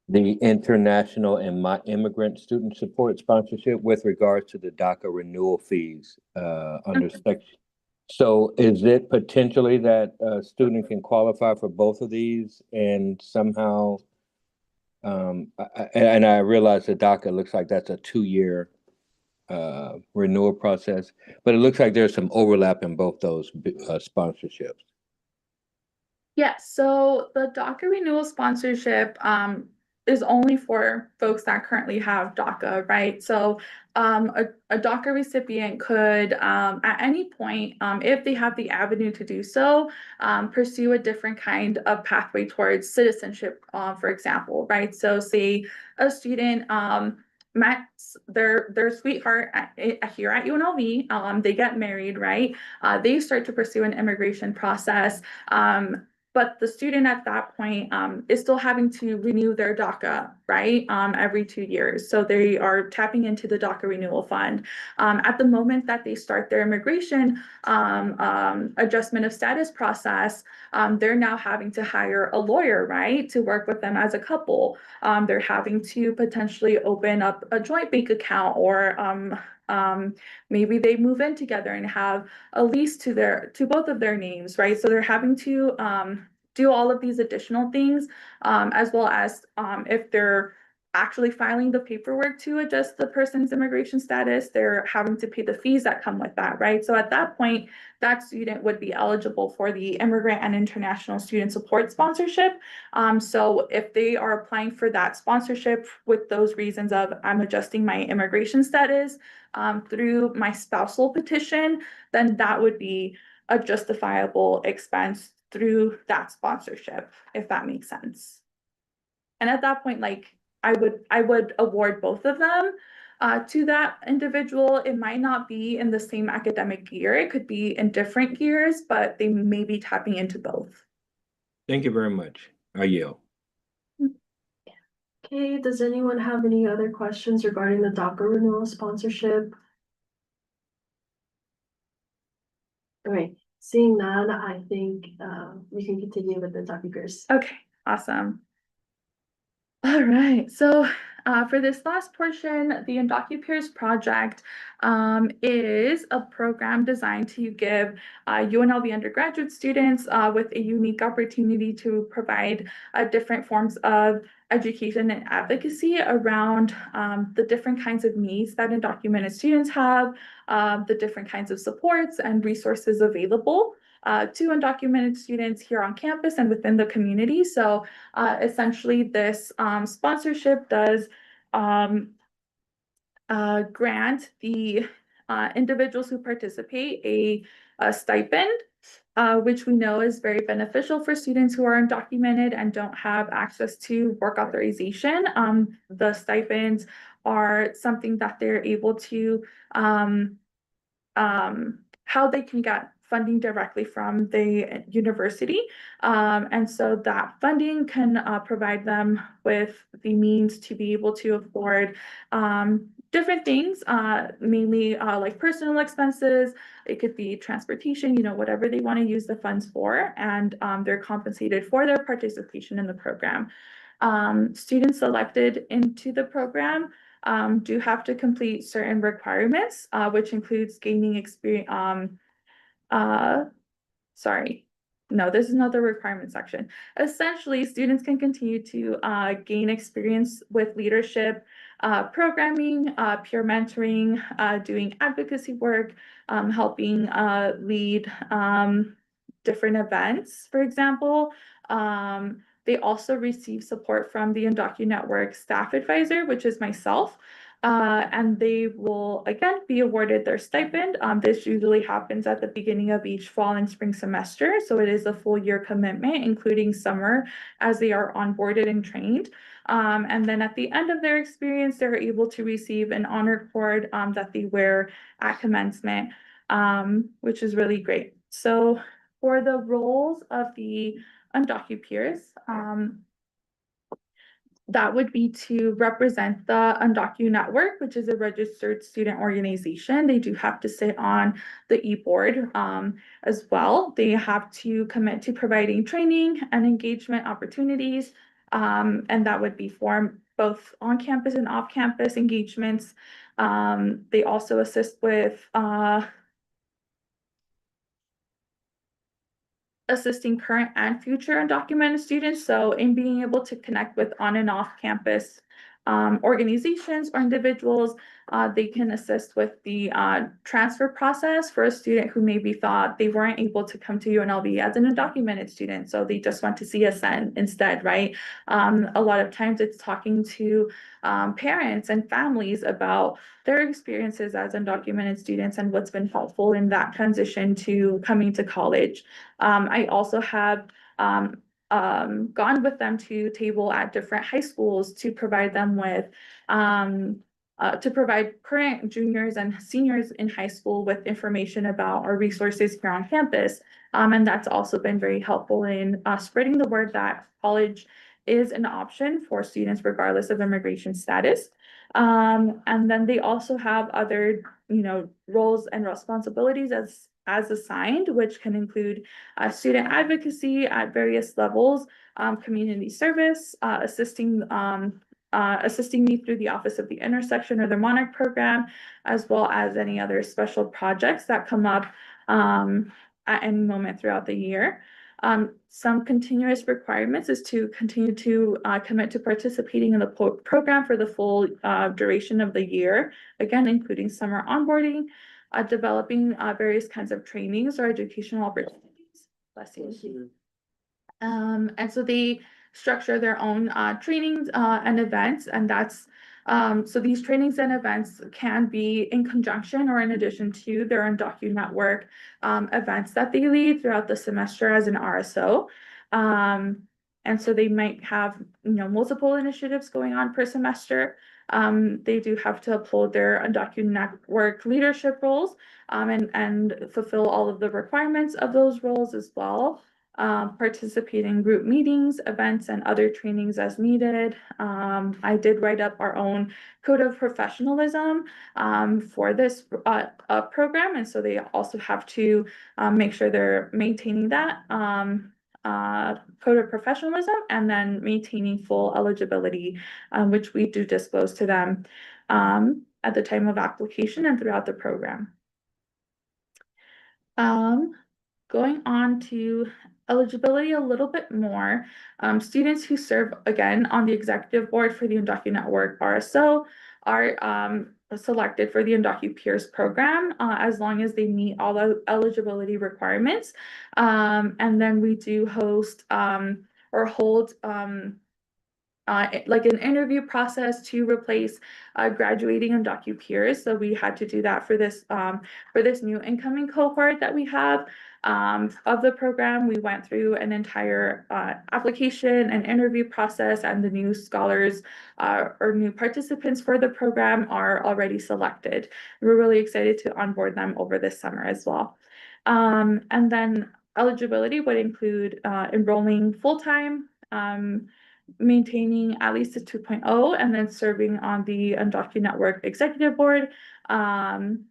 the international and my immigrant student support sponsorship with regards to the DACA renewal fees under section. So is it potentially that a student can qualify for both of these and somehow, and I realize the DACA looks like that's a 2-year renewal process, but it looks like there's some overlap in both those sponsorships. Yes, so the DACA renewal sponsorship is only for folks that currently have DACA, right? So a DACA recipient could at any point, if they have the avenue to do so, pursue a different kind of pathway towards citizenship, for example, right? So say a student met their sweetheart here at UNLV, they get married, right? They start to pursue an immigration process. But the student at that point is still having to renew their DACA, right? Every 2 years. So they are tapping into the DACA renewal fund. At the moment that they start their immigration adjustment of status process, they're now having to hire a lawyer, right? To work with them as a couple. They're having to potentially open up a joint bank account, or maybe they move in together and have a lease to both of their names, right? So they're having to do all of these additional things, as well as if they're actually filing the paperwork to adjust the person's immigration status, they're having to pay the fees that come with that, right? So at that point, that student would be eligible for the immigrant and international student support sponsorship. So if they are applying for that sponsorship with those reasons of I'm adjusting my immigration status through my spousal petition, then that would be a justifiable expense through that sponsorship, if that makes sense. And at that point, like I would award both of them to that individual. It might not be in the same academic year. It could be in different years, but they may be tapping into both. Thank you very much. I yield. Okay, does anyone have any other questions regarding the DACA renewal sponsorship? All right, seeing none, I think we can continue with the DACA peers. Okay, awesome. All right, so For this last portion, the UndocuPeers project is a program designed to give UNLV undergraduate students with a unique opportunity to provide different forms of education and advocacy around the different kinds of needs that undocumented students have, the different kinds of supports and resources available to undocumented students here on campus and within the community. So essentially this sponsorship does grant the individuals who participate a stipend, which we know is very beneficial for students who are undocumented and don't have access to work authorization. The stipends are something that they're able to how they can get funding directly from the university. And so that funding can provide them with the means to be able to afford different things, mainly like personal expenses. It could be transportation, whatever they want to use the funds for, and they're compensated for their participation in the program. Students selected into the program do have to complete certain requirements, which includes gaining experience. Sorry, no, this is not the requirement section. Essentially, students can continue to gain experience with leadership, programming, peer mentoring, doing advocacy work, helping lead different events, for example. They also receive support from the Undocu Network staff advisor, which is myself. And they will again be awarded their stipend. This usually happens at the beginning of each fall and spring semester. So it is a full year commitment, including summer, as they are onboarded and trained. And then at the end of their experience, they're able to receive an honor cord that they wear at commencement, which is really great. So for the roles of the UndocuPeers, that would be to represent the Undocu Network, which is a registered student organization. They do have to sit on the e-board as well. They have to commit to providing training and engagement opportunities, and that would be for both on-campus and off-campus engagements. They also assist with assisting current and future undocumented students. So in being able to connect with on and off campus organizations or individuals, they can assist with the transfer process for a student who maybe thought they weren't able to come to UNLV as an undocumented student. So they just want to CSUN instead, right? A lot of times it's talking to parents and families about their experiences as undocumented students and what's been helpful in that transition to coming to college. I also have gone with them to table at different high schools to provide them with to provide current juniors and seniors in high school with information about our resources here on campus. And that's also been very helpful in spreading the word that college is an option for students regardless of immigration status. And then they also have other, roles and responsibilities as assigned, which can include student advocacy at various levels, community service, assisting me through the Office of the Intersection or the Monarch program, as well as any other special projects that come up at any moment throughout the year. Some continuous requirements is to continue to commit to participating in the program for the full duration of the year, again, including summer onboarding, developing various kinds of trainings or educational opportunities. Bless you. And so they structure their own trainings and events, and that's so these trainings and events can be in conjunction or in addition to their Undocu Network events that they lead throughout the semester as an RSO. And so they might have, multiple initiatives going on per semester. They do have to uphold their Undocu Network leadership roles and fulfill all of the requirements of those roles as well. Participate in group meetings, events, and other trainings as needed. I did write up our own code of professionalism for this program, and so they also have to make sure they're maintaining that. code of professionalism, and then maintaining full eligibility, which we do disclose to them at the time of application and throughout the program. Going on to eligibility a little bit more, students who serve again on the executive board for the Undocu Network RSO are selected for the Undocu Peers program as long as they meet all the eligibility requirements. And then we do host or hold like an interview process to replace graduating Undocu peers. So we had to do that for this new incoming cohort that we have of the program. We went through an entire application and interview process, and the new scholars or new participants for the program are already selected. We're really excited to onboard them over this summer as well. And then eligibility would include enrolling full-time, maintaining at least a 2.0, and then serving on the Undocu Network Executive Board. And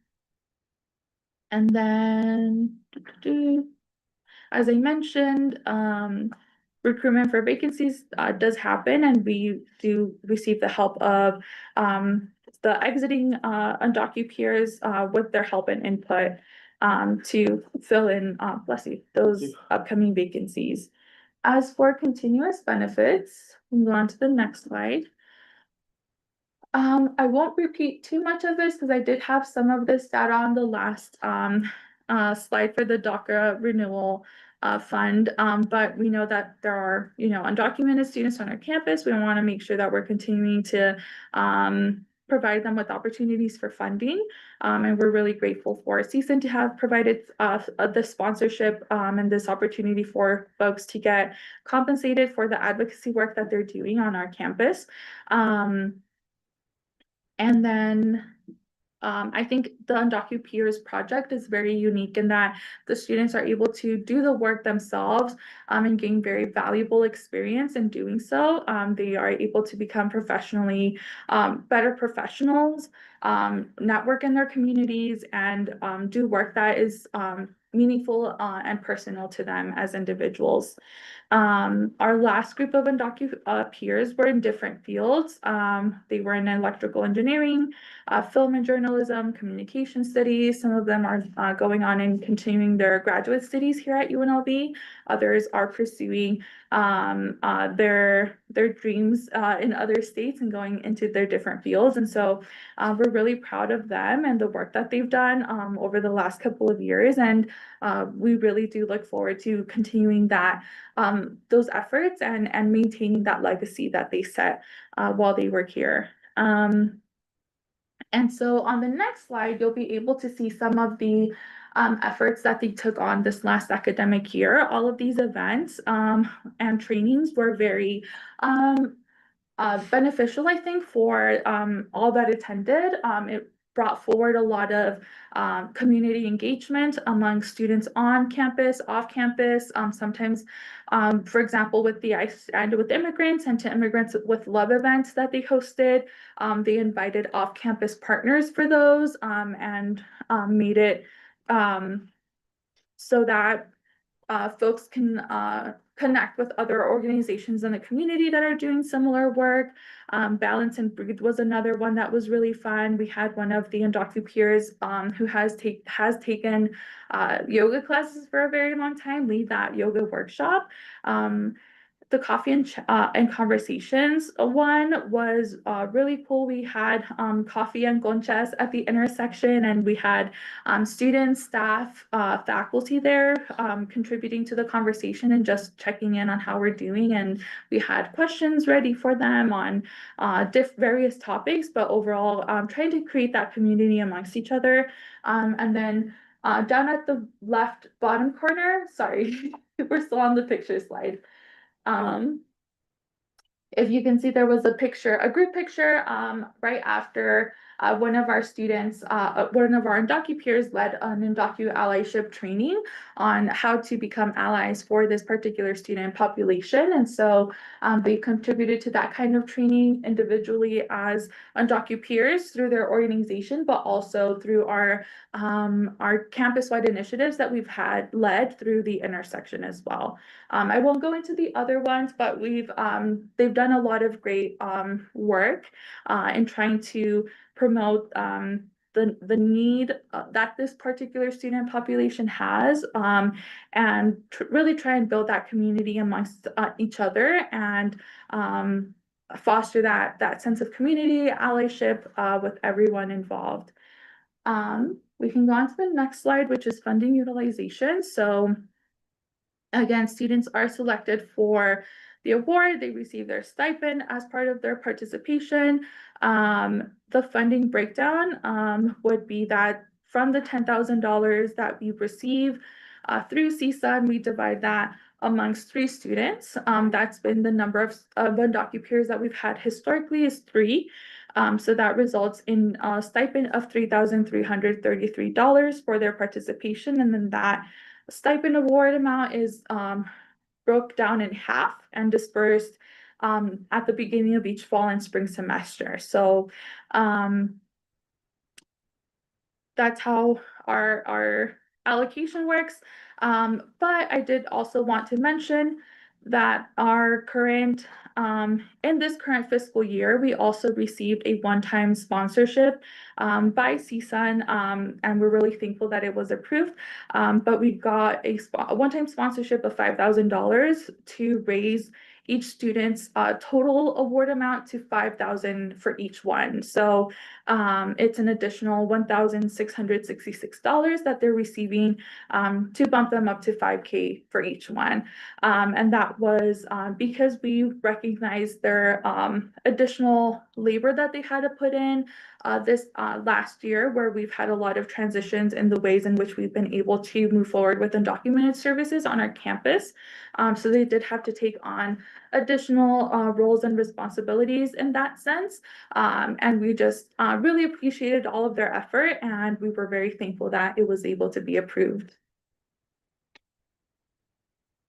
then, as I mentioned, recruitment for vacancies does happen, and we do receive the help of the exiting Undocu peers with their help and input to fill in, those upcoming vacancies. As for continuous benefits, move on to the next slide. I won't repeat too much of this because I did have some of this data on the last slide for the DACA renewal fund, but we know that there are, undocumented students on our campus. We want to make sure that we're continuing to provide them with opportunities for funding. And we're really grateful for CSUN to have provided the sponsorship and this opportunity for folks to get compensated for the advocacy work that they're doing on our campus. And then I think the Undocu Peers project is very unique in that the students are able to do the work themselves and gain very valuable experience in doing so. They are able to become professionally better professionals, network in their communities, and do work that is meaningful and personal to them as individuals. Our last group of Undocu peers were in different fields. They were in electrical engineering, film and journalism, communication studies. Some of them are going on and continuing their graduate studies here at UNLV. Others are pursuing their dreams in other states and going into their different fields. And so we're really proud of them and the work that they've done over the last couple of years. And we really do look forward to continuing that those efforts and maintaining that legacy that they set while they were here. And so on the next slide, you'll be able to see some of the efforts that they took on this last academic year. All of these events and trainings were very beneficial, I think, for all that attended. It brought forward a lot of community engagement among students on campus, off campus. Sometimes, for example, with the I Stand With Immigrants and To Immigrants with Love events that they hosted, they invited off-campus partners for those and made it so that folks can connect with other organizations in the community that are doing similar work. Balance and Breathe was another one that was really fun. We had one of the Undocu peers who has taken yoga classes for a very long time lead that yoga workshop. The coffee and conversations one was really cool. We had coffee and conchas at the intersection, and we had students, staff, faculty there contributing to the conversation and just checking in on how we're doing. And we had questions ready for them on various topics, but overall trying to create that community amongst each other. And then down at the left bottom corner, sorry, we're still on the picture slide. If you can see, there was a picture, a group picture right after one of our students, one of our Undocu peers led an Undocu allyship training on how to become allies for this particular student population. And so they contributed to that kind of training individually as Undocu peers through their organization, but also through our campus-wide initiatives that we've had led through the intersection as well. I won't go into the other ones, but they've done a lot of great work in trying to promote the need that this particular student population has, and really try and build that community amongst each other, and foster that sense of community, allyship with everyone involved. We can go on to the next slide, which is funding utilization. So again, students are selected for the award. They receive their stipend as part of their participation. The funding breakdown would be that from the $10,000 that we receive through CSUN, we divide that amongst 3 students. That's been the number of Undocu peers that we've had historically is 3. So that results in a stipend of $3,333 for their participation. And then that stipend award amount is broke down in half and dispersed at the beginning of each fall and spring semester. So that's how our allocation works. But I did also want to mention that our current in this current fiscal year, we also received a one-time sponsorship by CSUN, and we're really thankful that it was approved. But we got a one-time sponsorship of $5,000 to raise each student's total award amount to $5,000 for each one. So it's an additional $1,666 that they're receiving to bump them up to $5,000 for each one. And that was because we recognized their additional labor that they had to put in this last year, where we've had a lot of transitions in the ways in which we've been able to move forward with undocumented services on our campus. So they did have to take on additional roles and responsibilities in that sense. And we just really appreciated all of their effort, and we were very thankful that it was able to be approved.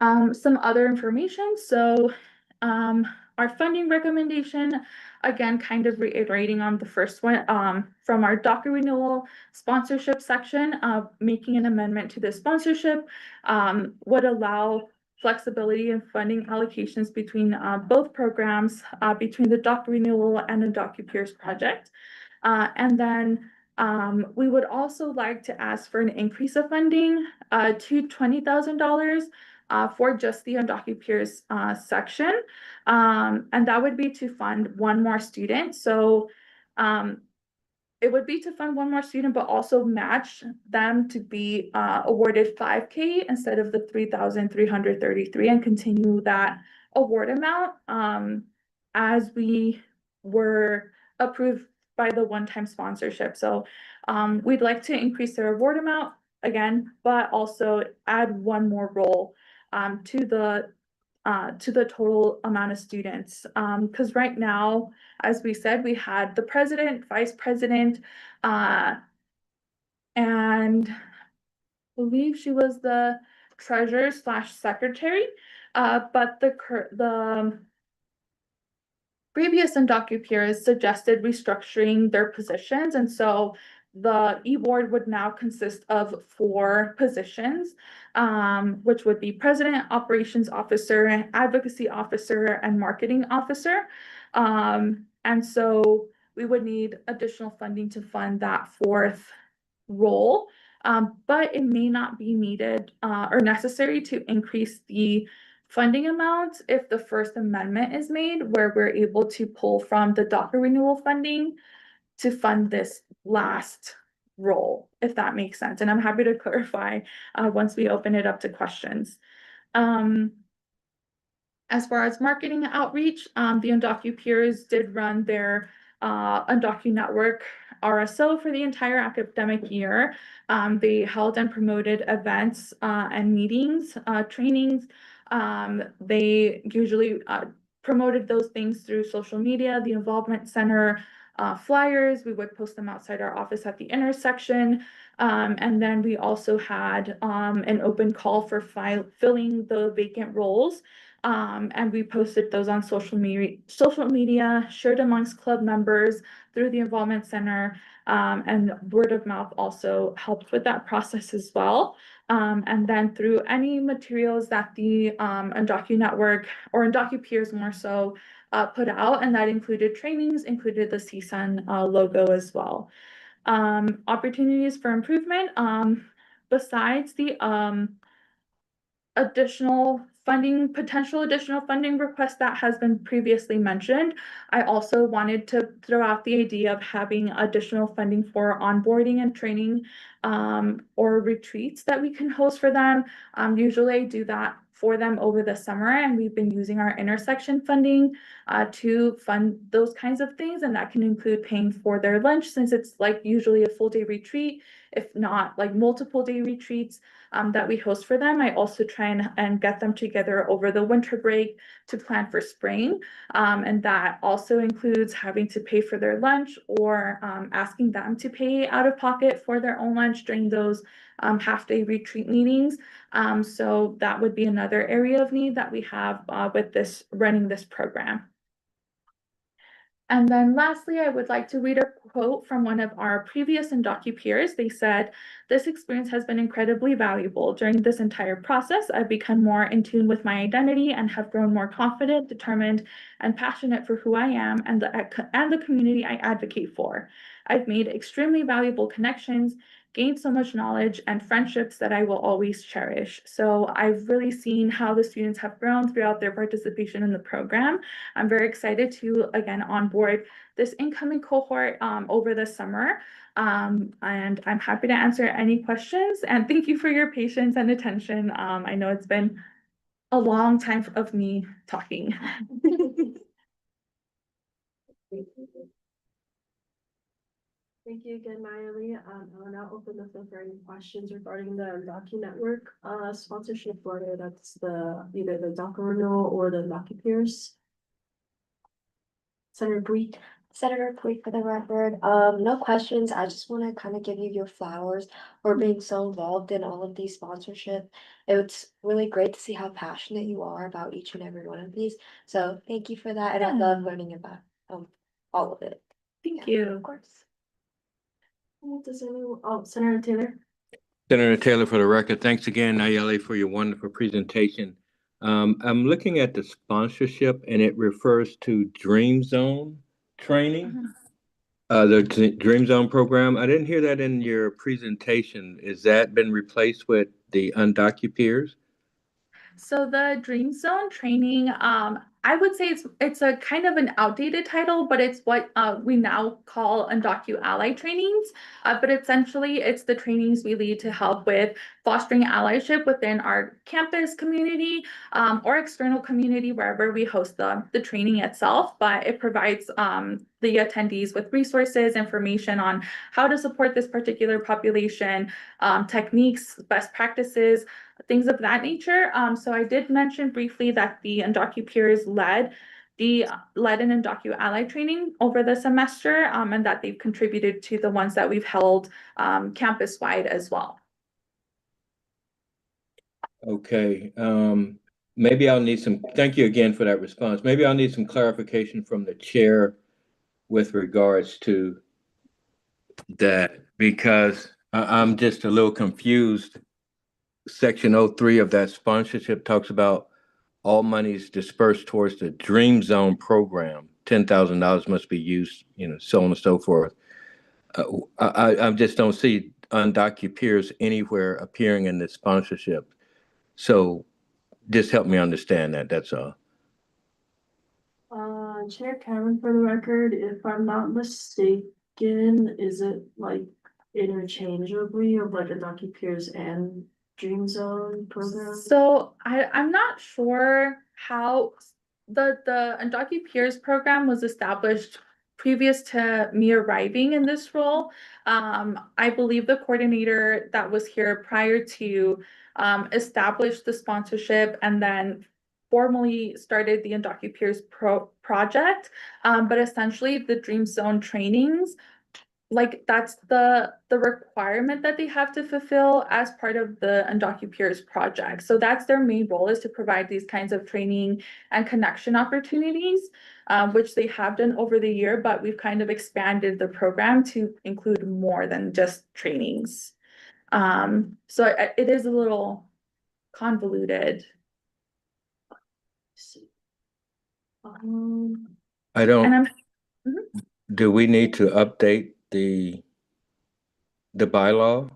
Some other information. So our funding recommendation, again, kind of reiterating on the first one, from our DACA renewal sponsorship section, making an amendment to the sponsorship would allow flexibility in funding allocations between both programs, between the DACA renewal and the Undocu Peers project. And then we would also like to ask for an increase of funding to $20,000 for just the Undocu Peers section. And that would be to fund one more student. So it would be to fund one more student, but also match them to be awarded $5,000 instead of the $3,333, and continue that award amount as we were approved by the one-time sponsorship. So we'd like to increase their award amount again, but also add one more role to the total amount of students. Because right now, as we said, we had the president, vice president, and I believe she was the treasurer / secretary. But the previous Undocu peers suggested restructuring their positions, and so the e-board would now consist of 4 positions, which would be president, operations officer, advocacy officer, and marketing officer. And so we would need additional funding to fund that 4th role, but it may not be needed or necessary to increase the funding amounts if the First Amendment is made, where we're able to pull from the DACA renewal funding to fund this last role, if that makes sense. And I'm happy to clarify once we open it up to questions. As far as marketing outreach, the Undocu peers did run their Undocu Network RSO for the entire academic year. They held and promoted events and meetings, trainings. They usually promoted those things through social media, the Involvement Center, flyers. We would post them outside our office at the intersection. And then we also had an open call for filling the vacant roles. And we posted those on social media, shared amongst club members through the Involvement Center, and word of mouth also helped with that process as well. And then through any materials that the Undocu Network or Undocu peers more so put out, and that included trainings, included the CSUN logo as well. Opportunities for improvement, besides the potential additional funding request that has been previously mentioned, I also wanted to throw out the idea of having additional funding for onboarding and training or retreats that we can host for them. Usually I do that for them over the summer, and we've been using our intersection funding to fund those kinds of things, and that can include paying for their lunch, since it's like usually a full day retreat, if not like multiple day retreats that we host for them. I also try and get them together over the winter break to plan for spring. And that also includes having to pay for their lunch, or asking them to pay out of pocket for their own lunch during those half-day retreat meetings. So that would be another area of need that we have with running this program. And then lastly, I would like to read a quote from one of our previous Undocu peers. They said, "This experience has been incredibly valuable. During this entire process, I've become more in tune with my identity and have grown more confident, determined, and passionate for who I am and the community I advocate for. I've made extremely valuable connections, gained so much knowledge and friendships that I will always cherish." So I've really seen how the students have grown throughout their participation in the program. I'm very excited to, again, onboard this incoming cohort over the summer. And I'm happy to answer any questions. And thank you for your patience and attention. I know it's been a long time of me talking. Thank you again, Mayali. I will now open the floor for any questions regarding the Undocu Network sponsorship, whether that's either the DACA renewal or the Undocu peers. Senator Bui. Senator Puig, for the record, no questions. I just want to kind of give you your flowers for being so involved in all of these sponsorship. It's really great to see how passionate you are about each and every one of these. So thank you for that. And I love learning about all of it. Thank you. Of course. Senator Taylor. Senator Taylor, for the record, thanks again, Nayeli, for your wonderful presentation. I'm looking at the sponsorship, and it refers to Dream Zone training. The Dream Zone program. I didn't hear that in your presentation. Is that been replaced with the Undocu peers? So the Dream Zone training, I would say it's a kind of an outdated title, but it's what we now call Undocu Ally trainings. But essentially, it's the trainings we lead to help with fostering allyship within our campus community or external community, wherever we host the training itself. But it provides the attendees with resources, information on how to support this particular population, techniques, best practices, things of that nature. So I did mention briefly that the Undocu peers led an Undocu Ally training over the semester, and that they've contributed to the ones that we've held campus-wide as well. Okay. Maybe I'll need thank you again for that response. Maybe I'll need some clarification from the chair with regards to that, because I'm just a little confused. Section 03 of that sponsorship talks about all monies dispersed towards the Dream Zone program. $10,000 must be used, so on and so forth. I just don't see Undocu peers anywhere appearing in this sponsorship. So just help me understand that. That's all. Chair Cameron, for the record, if I'm not mistaken, is it like interchangeably of like Undocu peers and Dream Zone program? So I'm not sure how the Undocu peers program was established previous to me arriving in this role. I believe the coordinator that was here prior to established the sponsorship, and then formally started the UndocuPeers project, but essentially the Dream Zone trainings, like that's the requirement that they have to fulfill as part of the UndocuPeers project. So that's their main role, is to provide these kinds of training and connection opportunities, which they have done over the year, but we've kind of expanded the program to include more than just trainings. So it is a little convoluted. I And don't, I'm do we need to update the bylaw?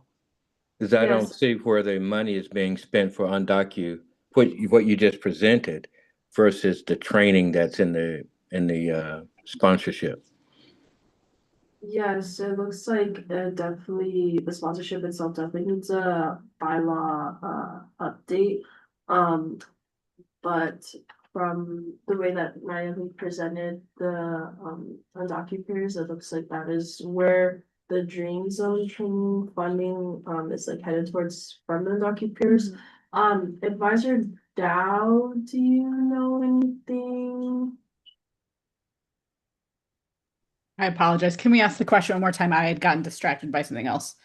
Because I don't Yes. see where the money is being spent for what you just presented versus the training that's in the sponsorship. Yes, it looks like definitely the sponsorship itself definitely needs a bylaw update. But from the way that Naomi presented the UndocuPeers, it looks like that is where the Dream Zone training funding is like headed towards from the UndocuPeers. Advisor Dow, do you know anything? I apologize. Can we ask the question one more time? I had gotten distracted by something else.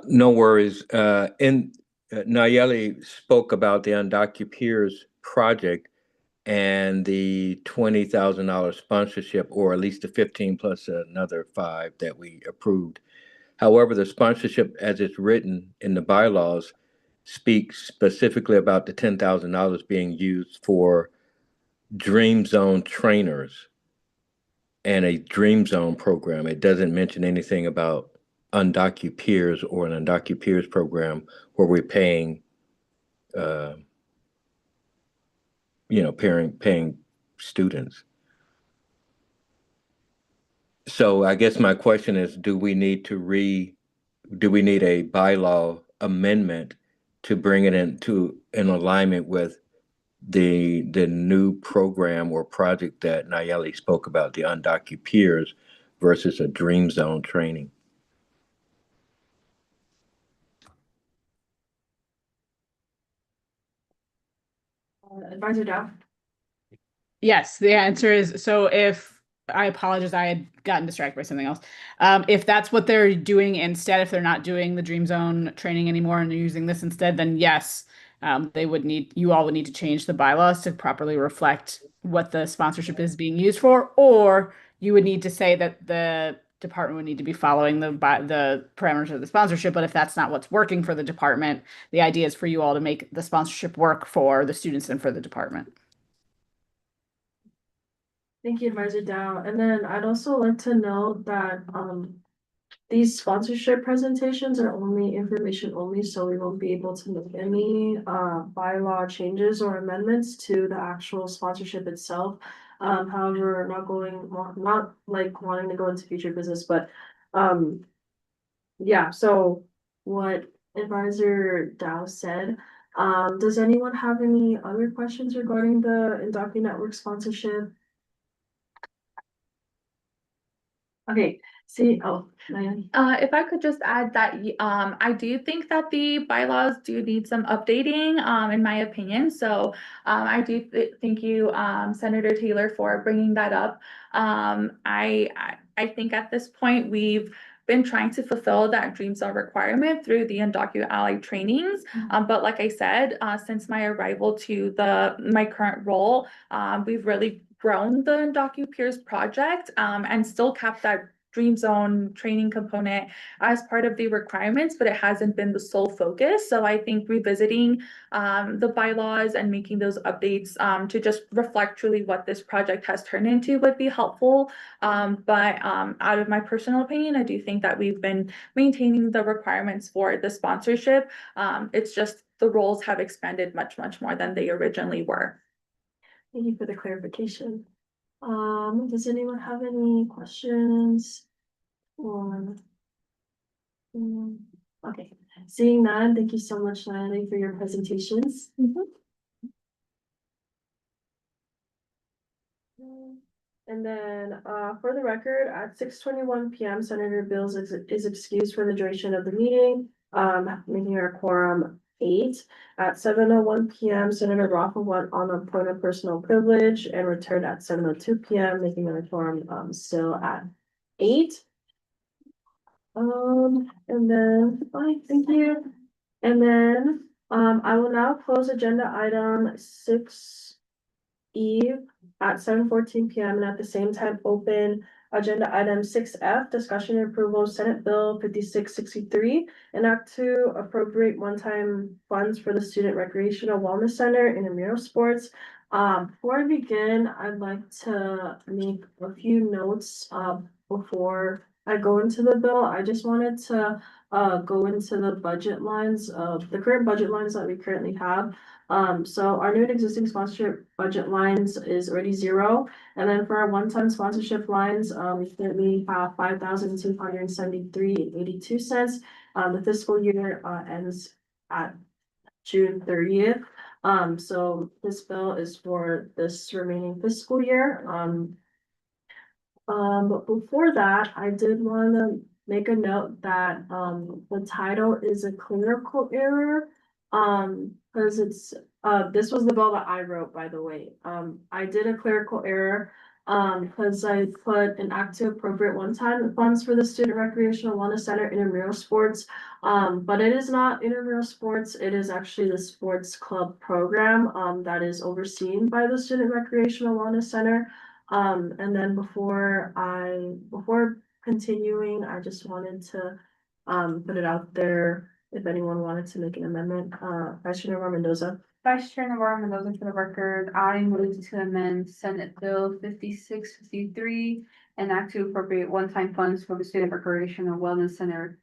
No worries. Nayeli spoke about the UndocuPeers project and the $20,000 sponsorship, or at least the 15 plus another 5 that we approved. However, the sponsorship, as it's written in the bylaws, speaks specifically about the $10,000 being used for Dream Zone trainers and a Dream Zone program. It doesn't mention anything about UndocuPeers or an UndocuPeers program where we're paying, paying students. So I guess my question is, do we need a bylaw amendment to bring it into in alignment with the new program or project that Nayeli spoke about, the UndocuPeers versus a Dream Zone training? Advisor Dow? Yes, the answer is, so if, I apologize, I had gotten distracted by something else. If that's what they're doing instead, if they're not doing the Dream Zone training anymore and they're using this instead, then yes, you all would need to change the bylaws to properly reflect what the sponsorship is being used for, or you would need to say that the department would need to be following the parameters of the sponsorship. But if that's not what's working for the department, the idea is for you all to make the sponsorship work for the students and for the department. Thank you, Advisor Dow. And then I'd also like to note that these sponsorship presentations are only information only, so we won't be able to make any bylaw changes or amendments to the actual sponsorship itself. However, not like wanting to go into future business, but yeah, so what Advisor Dow said, does anyone have any other questions regarding the Indocu Network sponsorship? Okay, Naomi. If I could just add that, I do think that the bylaws do need some updating, in my opinion. So, I do thank you, Senator Taylor, for bringing that up. I think at this point we've been trying to fulfill that Dream Zone requirement through the Undocu Ally trainings. But like I said, since my arrival to my current role, we've really grown the UndocuPeers project, and still kept that Dream Zone training component as part of the requirements, but it hasn't been the sole focus. So I think revisiting the bylaws and making those updates to just reflect truly what this project has turned into would be helpful. But out of my personal opinion, I do think that we've been maintaining the requirements for the sponsorship. It's just the roles have expanded much, much more than they originally were. Thank you for the clarification. Does anyone have any questions? Or okay, seeing none, thank you so much, Natalie, for your presentations. And then for the record, at 6:21 p.m., Senator Bills is excused for the duration of the meeting, making our quorum 8. At 7:01 PM, Senator Rafa went on a point of personal privilege and returned at 7:02 PM, making the quorum still at 8. And then, thank you. And then, I will now close agenda item 6E at 7:14 PM and at the same time open agenda item 6F, discussion and approval of Senate Bill 5663, an act to appropriate one-time funds for the Student Recreational Wellness Center in intramural sports. Before I begin, I'd like to make a few notes before I go into the bill. I just wanted to go into the budget lines of the current budget lines that we currently have. So our new and existing sponsorship budget lines is already 0. And then for our one-time sponsorship lines, we currently have 5,273.82. The fiscal year ends at June 30th. So this bill is for this remaining fiscal year. But before that, I did want to make a note that the title is a clerical error. Because this was the bill that I wrote, by the way. I did a clerical error because I put an act to appropriate one-time funds for the Student Recreational Wellness Center intramural sports. But it is not intramural sports, it is actually the sports club program that is overseen by the Student Recreational Wellness Center. And then before continuing, I just wanted to put it out there if anyone wanted to make an amendment. Vice Chair Navarro Mendoza. Vice Chair Navarro Mendoza, for the record, I move to amend Senate Bill 5653 and act to appropriate one-time funds for the Student Recreational Wellness Center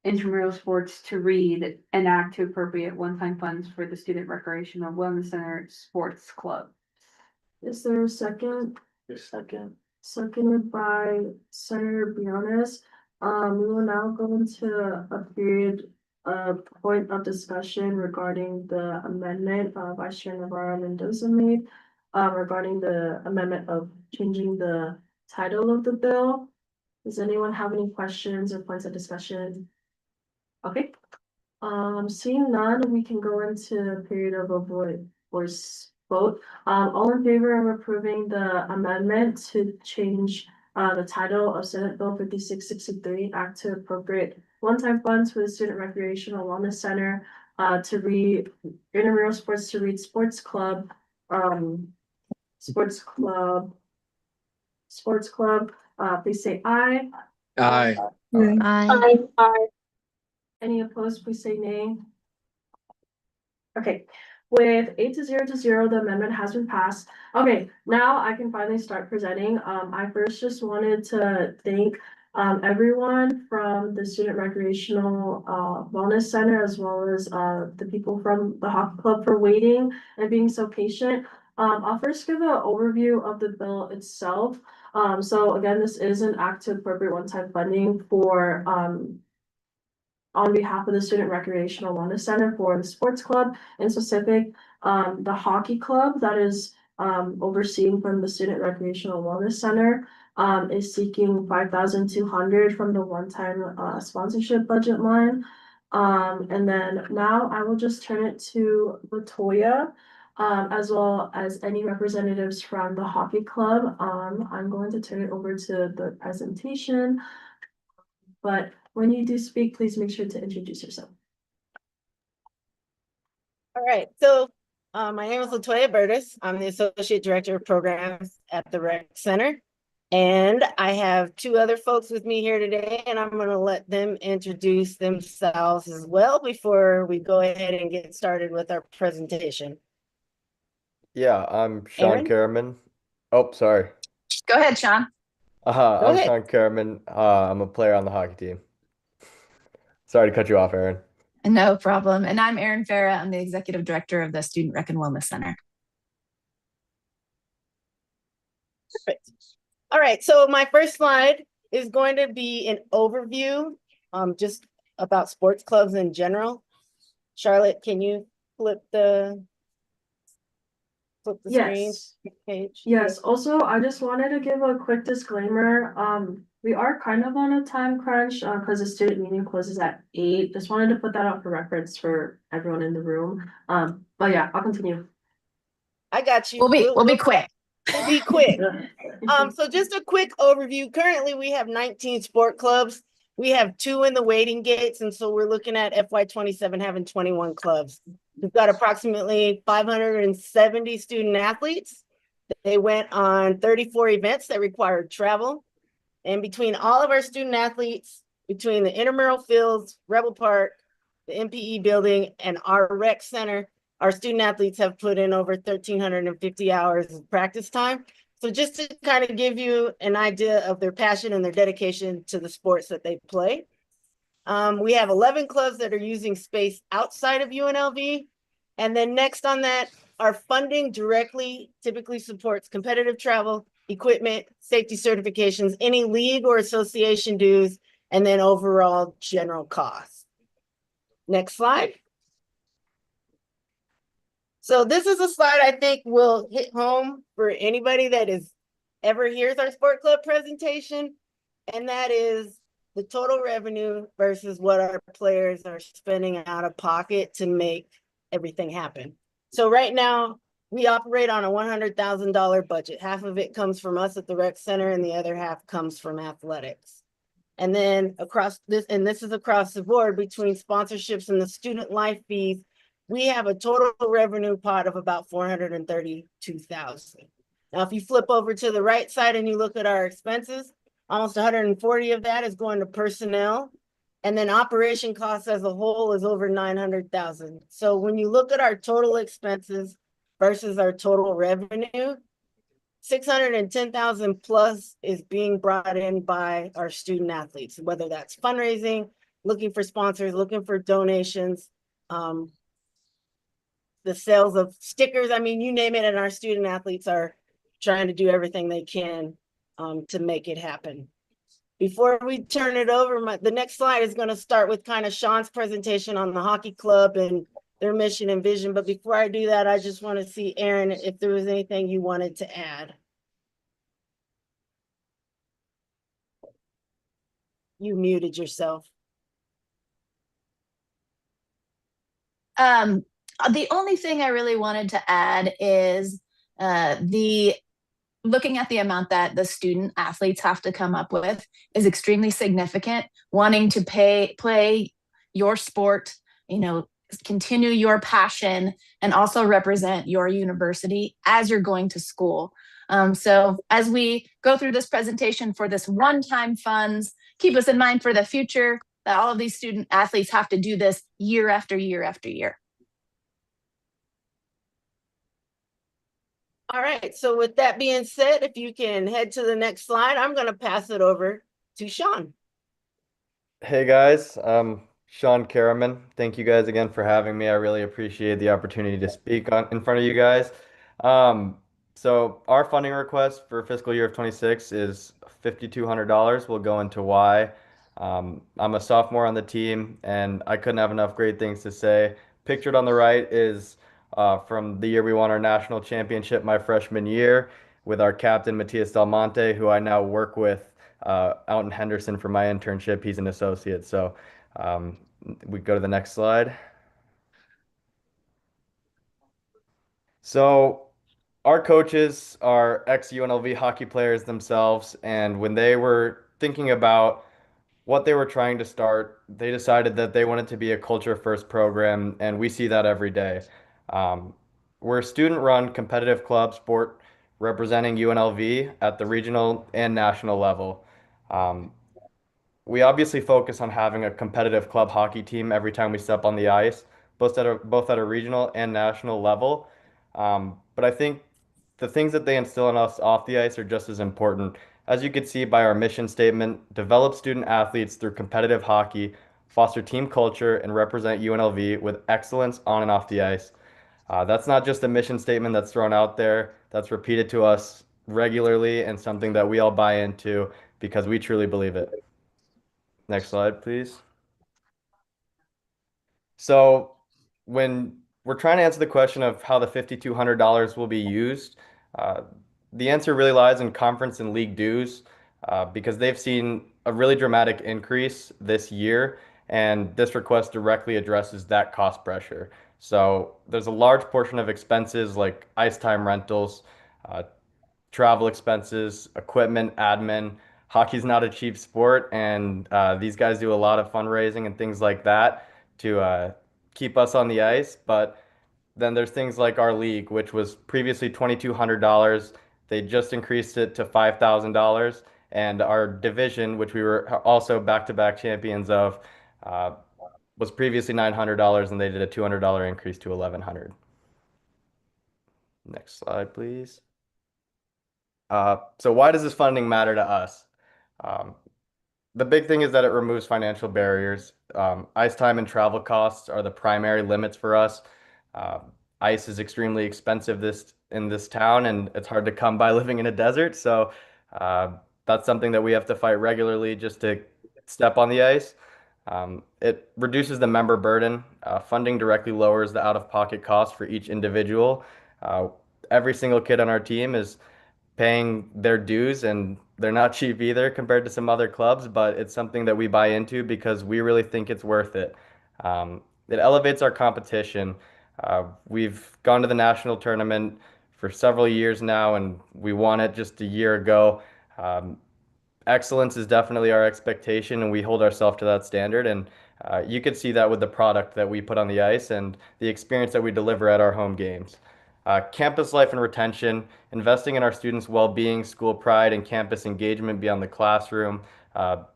intramural sports to read an act to appropriate one-time funds for the Student Recreational Wellness Center Sports Club. Is there a second? Second. Seconded by Senator Briones. We will now go into a period of point of discussion regarding the amendment Vice Chair Navarro Mendoza made regarding the amendment of changing the title of the bill. Does anyone have any questions or points of discussion? Okay. Seeing none, we can go into a period of a voice vote. All in favor of approving the amendment to change the title of Senate Bill 5663, act to appropriate one-time funds for the Student Recreational Wellness Center to read intramural sports to read sports club, please say aye. Aye. Aye. Any opposed, please say nay. Okay, with 8-0, the amendment has been passed. Okay, now I can finally start presenting. I first just wanted to thank everyone from the Student Recreational Wellness Center, as well as the people from the hockey club for waiting and being so patient. I'll first give an overview of the bill itself. So again, this is an act to appropriate one-time funding for on behalf of the Student Recreational Wellness Center for the sports club, in specific, the hockey club that is overseen from the Student Recreational Wellness Center is seeking 5,200 from the one-time sponsorship budget line. And then now I will just turn it to Latoya, as well as any representatives from the hockey club. I'm going to turn it over to the presentation. But when you do speak, please make sure to introduce yourself. All right, so my name is Latoya Burtis. I'm the Associate Director of Programs at the Rec Center. And I have 2 other folks with me here today, and I'm going to let them introduce themselves as well before we go ahead and get started with our presentation. Yeah, I'm Sean Aaron? Kerriman. Oh, sorry. Go ahead, Sean. I'm ahead. Sean Kerriman. I'm a player on the hockey team. Sorry to cut you off, Aaron. No problem. And I'm Erin Farah. I'm the Executive Director of the Student Rec and Wellness Center. Perfect. All right, so my first slide is going to be an overview just about sports clubs in general. Charlotte, can you flip the screen Yes. page? Yes, also, I just wanted to give a quick disclaimer. We are kind of on a time crunch, because the student meeting closes at 8. Just wanted to put that out for reference for everyone in the room. But yeah, I'll continue. I got you. We'll be quick. We'll be quick. So just a quick overview. Currently, we have 19 sport clubs. We have 2 in the waiting gates, and so we're looking at FY27 having 21 clubs. We've got approximately 570 student athletes. They went on 34 events that required travel. And between all of our student athletes, between the intramural fields, Rebel Park, the MPE building, and our rec center, our student athletes have put in over 1,350 hours of practice time. So just to kind of give you an idea of their passion and their dedication to the sports that they play. We have 11 clubs that are using space outside of UNLV. And then next on that, our funding directly typically supports competitive travel, equipment, safety certifications, any league or association dues, and then overall general costs. Next slide. So this is a slide I think will hit home for anybody that is ever hears our sport club presentation, and that is the total revenue versus what our players are spending out of pocket to make everything happen. So right now, we operate on a $100,000 budget. Half of it comes from us at the rec center and the other half comes from athletics. And then across this, and this is across the board between sponsorships and the student life fees, we have a total revenue pot of about $432,000. Now, if you flip over to the right side and you look at our expenses, almost 140 of that is going to personnel. And then operation costs as a whole is over 900,000. So when you look at our total expenses versus our total revenue, 610,000 plus is being brought in by our student athletes, whether that's fundraising, looking for sponsors, looking for donations, the sales of stickers. I mean, you name it, and our student athletes are trying to do everything they can to make it happen. Before we turn it over, the next slide is going to start with kind of Sean's presentation on the hockey club and their mission and vision. But before I do that, I just want to see, Aaron, if there was anything you wanted to add. You muted yourself. The only thing I really wanted to add is looking at the amount that the student athletes have to come up with is extremely significant. Wanting to play your sport, continue your passion, and also represent your university as you're going to school. So as we go through this presentation for this one-time funds, keep us in mind for the future that all of these student athletes have to do this year after year after year. All right, so with that being said, if you can head to the next slide, I'm going to pass it over to Sean. Hey guys, Sean Karaman. Thank you guys again for having me. I really appreciate the opportunity to speak in front of you guys. So our funding request for fiscal year of 26 is $5,200 will go into Y. I'm a sophomore on the team and I couldn't have enough great things to say. Pictured on the right is from the year we won our national championship my freshman year with our captain, Matias Del Monte, who I now work with out in Henderson for my internship. He's an associate. So we go to the next slide. So our coaches are ex-UNLV hockey players themselves, and when they were thinking about what they were trying to start, they decided that they wanted to be a culture first program, and we see that every day. We're a student-run competitive club sport representing UNLV at the regional and national level. We obviously focus on having a competitive club hockey team every time we step on the ice, both at a regional and national level. But I think the things that they instill in us off the ice are just as important. As you can see by our mission statement, develop student athletes through competitive hockey, foster team culture, and represent UNLV with excellence on and off the ice. That's not just a mission statement that's thrown out there, that's repeated to us regularly and something that we all buy into because we truly believe it. Next slide, please. So when we're trying to answer the question of how the $5,200 will be used, uh, the answer really lies in conference and league dues. because they've seen a really dramatic increase this year, and this request directly addresses that cost pressure. So there's a large portion of expenses like ice time rentals, uh, travel expenses, equipment, admin. Hockey's not a cheap sport, and these guys do a lot of fundraising and things like that to keep us on the ice. But then there's things like our league, which was previously $2,200. They just increased it to $5,000. And our division, which we were also back-to-back champions of, uh, was previously $900, and they did a $200 increase to $1,100. Next slide, please. So why does this funding matter to us? Um, the big thing is that it removes financial barriers. Ice time and travel costs are the primary limits for us. Ice is extremely expensive in this town, and it's hard to come by living in a desert. So uh, that's something that we have to fight regularly just to step on the ice. It reduces the member burden. Funding directly lowers the out-of-pocket cost for each individual. Uh, every single kid on our team is paying their dues, and they're not cheap either compared to some other clubs, but it's something that we buy into because we really think it's worth it. It elevates our competition. We've gone to the national tournament for several years now, and we won it just a year ago. Um, Excellence is definitely our expectation, and we hold ourselves to that standard. And you could see that with the product that we put on the ice and the experience that we deliver at our home games. Campus life and retention, investing in our students' well-being, school pride, and campus engagement beyond the classroom.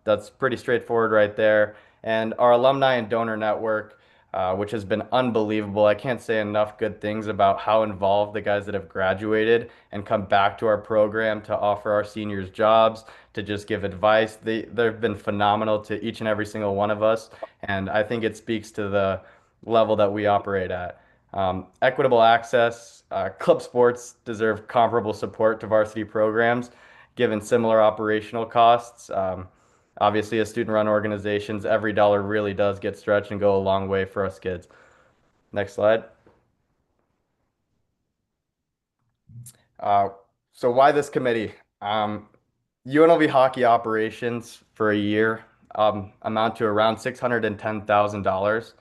That's pretty straightforward right there. And our alumni and donor network, which has been unbelievable. I can't say enough good things about how involved the guys that have graduated and come back to our program to offer our seniors jobs, to just give advice. They've been phenomenal to each and every single one of us, and I think it speaks to the level that we operate at. Equitable access. Club sports deserve comparable support to varsity programs, given similar operational costs. Obviously, as student-run organizations, every dollar really does get stretched and go a long way for us kids. Next slide. Uh, so why this committee? UNLV hockey operations for a year amount to around $610,000,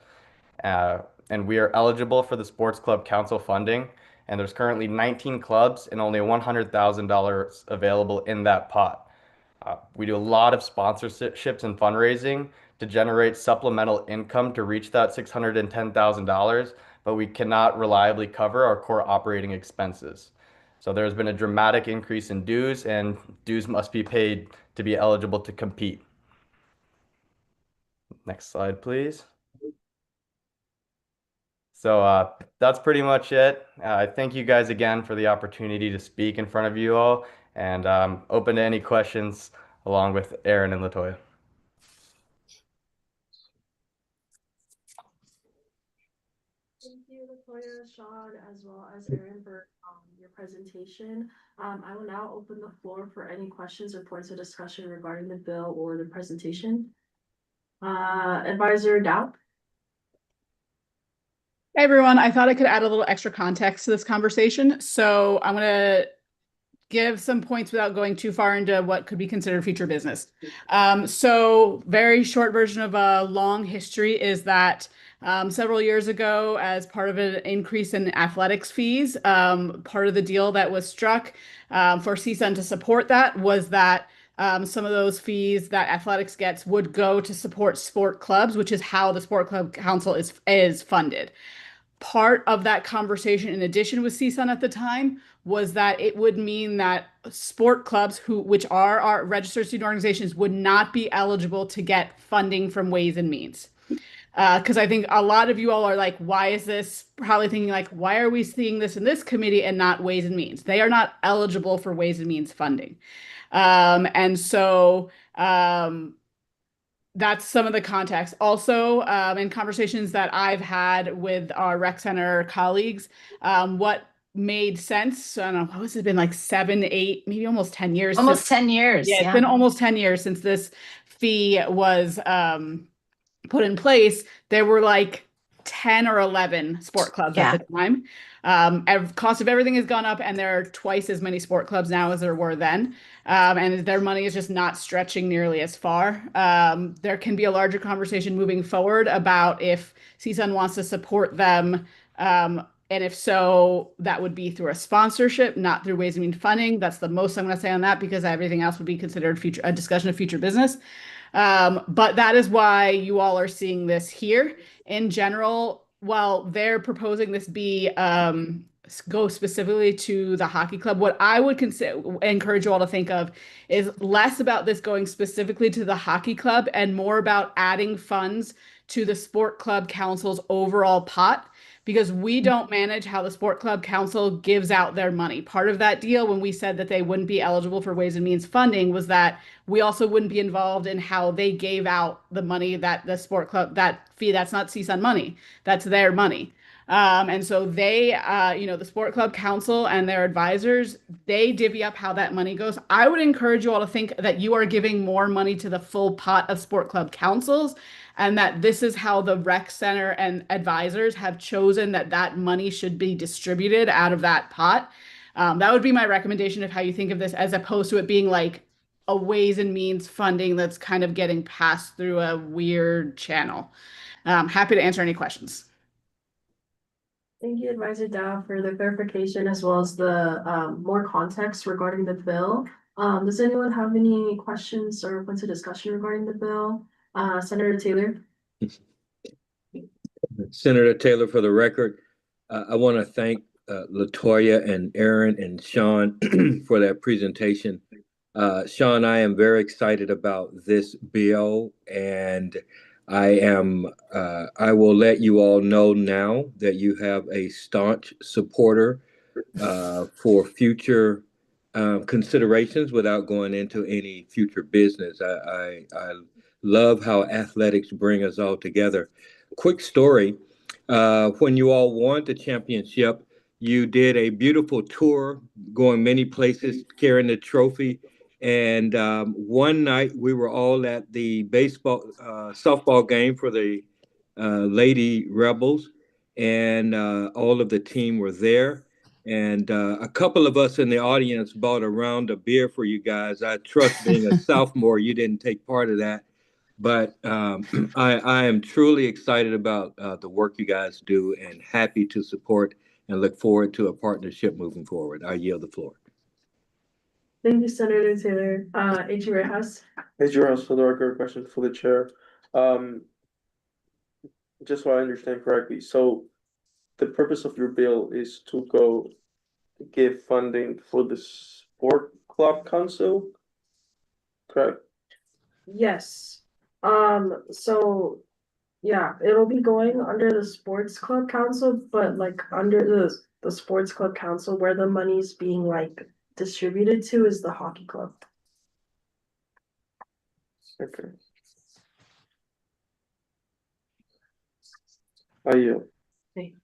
and we are eligible for the Sports Club Council funding. And there's currently 19 clubs and only $100,000 available in that pot. We do a lot of sponsorships and fundraising to generate supplemental income to reach that $610,000, but we cannot reliably cover our core operating expenses. So there's been a dramatic increase in dues, and dues must be paid to be eligible to compete. Next slide, please. So that's pretty much it. I thank you guys again for the opportunity to speak in front of you all, and open to any questions along with Aaron and Latoya. Thank you, Latoya, Sean, as well as Erin for your presentation. I will now open the floor for any questions or points of discussion regarding the bill or the presentation. Advisor Dow. Hey everyone, I thought I could add a little extra context to this conversation. So I'm going to give some points without going too far into what could be considered future business. So very short version of a long history is that several years ago, as part of an increase in athletics fees, part of the deal that was struck for CSUN to support that was that some of those fees that athletics gets would go to support sport clubs, which is how the Sport Club Council is funded. Part of that conversation, in addition with CSUN at the time, was that it would mean that sport clubs, which are our registered student organizations, would not be eligible to get funding from Ways and Means. Because I think a lot of you all are like, why is this? Probably thinking like, why are we seeing this in this committee and not Ways and Means? They are not eligible for Ways and Means funding. And so that's some of the context. Also, in conversations that I've had with our rec center colleagues, what made sense, I don't know, what has it been, like 7, 8, maybe almost 10 years? Almost 10 years. Yeah, it's been almost 10 years since this fee was put in place. There were like 10 or 11 sport clubs Yeah. at the time. Cost of everything has gone up, and there are twice as many sport clubs now as there were then. And their money is just not stretching nearly as far. There can be a larger conversation moving forward about if CSUN wants to support them. And if so, that would be through a sponsorship, not through Ways and Means funding. That's the most I'm going to say on that, because everything else would be considered a discussion of future business. But that is why you all are seeing this here. In general, while they're proposing this be go specifically to the hockey club, what I would encourage you all to think of is less about this going specifically to the hockey club and more about adding funds to the sport club council's overall pot, because we don't manage how the sport club council gives out their money. Part of that deal, when we said that they wouldn't be eligible for Ways and Means funding, was that we also wouldn't be involved in how they gave out the money that the sport club, that fee, that's not CSUN money, that's their money. And so they, the sport club council and their advisors, they divvy up how that money goes. I would encourage you all to think that you are giving more money to the full pot of sport club councils, and that this is how the rec center and advisors have chosen that money should be distributed out of that pot. That would be my recommendation of how you think of this, as opposed to it being like a Ways and Means funding that's kind of getting passed through a weird channel. Happy to answer any questions. Thank you, Advisor Dow, for the clarification as well as the more context regarding the bill. Does anyone have any questions or points of discussion regarding the bill? Senator Taylor? Senator Taylor, for the record, I want to thank Latoya and Aaron and Sean for that presentation. Sean, I am very excited about this bill, and I will let you all know now that you have a staunch supporter for future considerations without going into any future business. I love how athletics bring us all together. Quick story, when you all won the championship, you did a beautiful tour, going many places, carrying the trophy. And one night we were all at the softball game for the Lady Rebels, and all of the team were there. And a couple of us in the audience bought a round of beer for you guys. I trust, being a sophomore, you didn't take part of that. But I am truly excited about the work you guys do, and happy to support and look forward to a partnership moving forward. I yield the floor. Thank you, Senator Taylor. A.G. Reyes? A.G. Reyes, for the record, question for the chair. Just so I understand correctly, so the purpose of your bill is to go give funding for the sport club council, correct? Yes. So yeah, it'll be going under the sports club council, but like under the sports club council, where the money's being like distributed to is the hockey club. Okay. Yeah. Okay.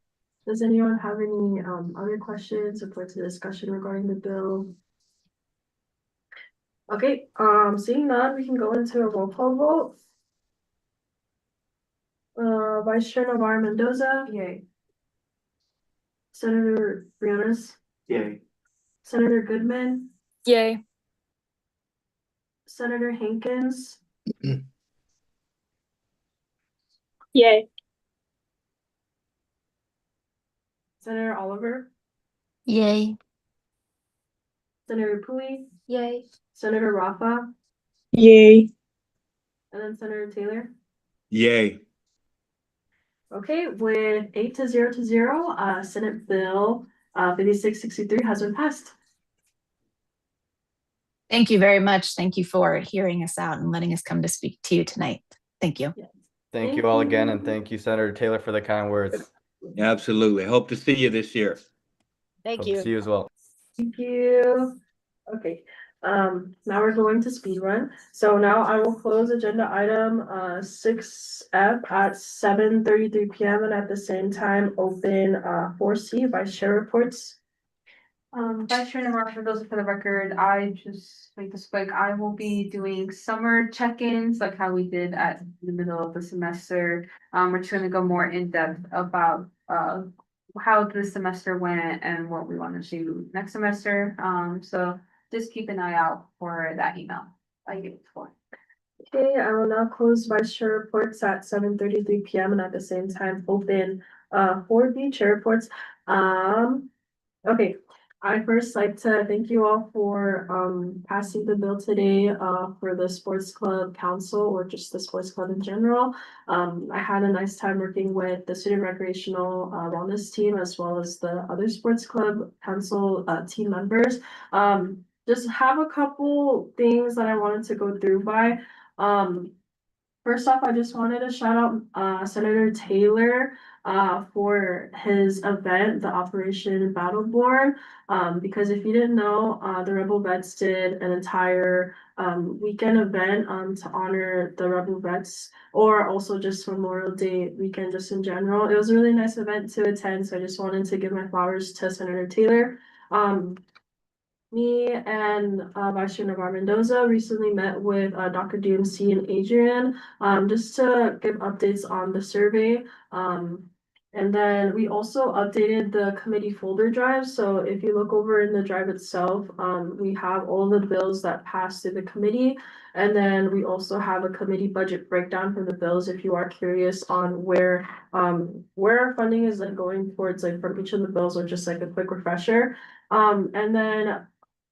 Does anyone have any other questions or points of discussion regarding the bill? Okay, seeing none, we can go into a roll call vote. Vice Chair Navarro Mendoza. Yay. Senator Briones. Yay. Senator Goodman. Yay. Senator Hankins. Yay. Senator Oliver. Yay. Senator Pui. Yay. Senator Rafa. Yay. And then Senator Taylor. Yay. Okay, with 8 to 0, Senate Bill 5663 has been passed. Thank you very much. Thank you for hearing us out and letting us come to speak to you tonight. Thank you. Yes. Thank you all again, and thank you, Senator Taylor, for the kind words. Absolutely. Hope to see you this year. Thank Hope you. to see you as well. Thank you. Okay, now we're going to speed run. So now I will close agenda item 6F at 7:33 p.m. and at the same time open 4C Vice Chair reports. Vice Chair Navarro, for those for the record, I just make this quick. I will be doing summer check-ins, like how we did at the middle of the semester. We're just gonna go more in depth about how the semester went and what we want to do next semester. So just keep an eye out for that email. I get it for. Okay, I will now close vice chair reports at 7:33 PM and at the same time open for the chair reports. Okay, I'd first like to thank you all for passing the bill today for the sports club council or just the sports club in general. I had a nice time working with the student recreational wellness team as well as the other sports club council team members. Just have a couple things that I wanted to go through by. First off, I just wanted to shout out Senator Taylor for his event, the Operation Battleborn. Because if you didn't know, the Rebel Vets did an entire weekend event to honor the Rebel Vets, or also just Memorial Day weekend just in general. It was a really nice event to attend, so I just wanted to give my flowers to Senator Taylor. Me and Vice Chair Navarro Mendoza recently met with Dr. DMC and Adrian just to give updates on the survey. And then we also updated the committee folder drive. So if you look over in the drive itself, we have all the bills that passed through the committee. And then we also have a committee budget breakdown for the bills if you are curious on where our funding is like going towards, like from each of the bills, or just like a quick refresher. And then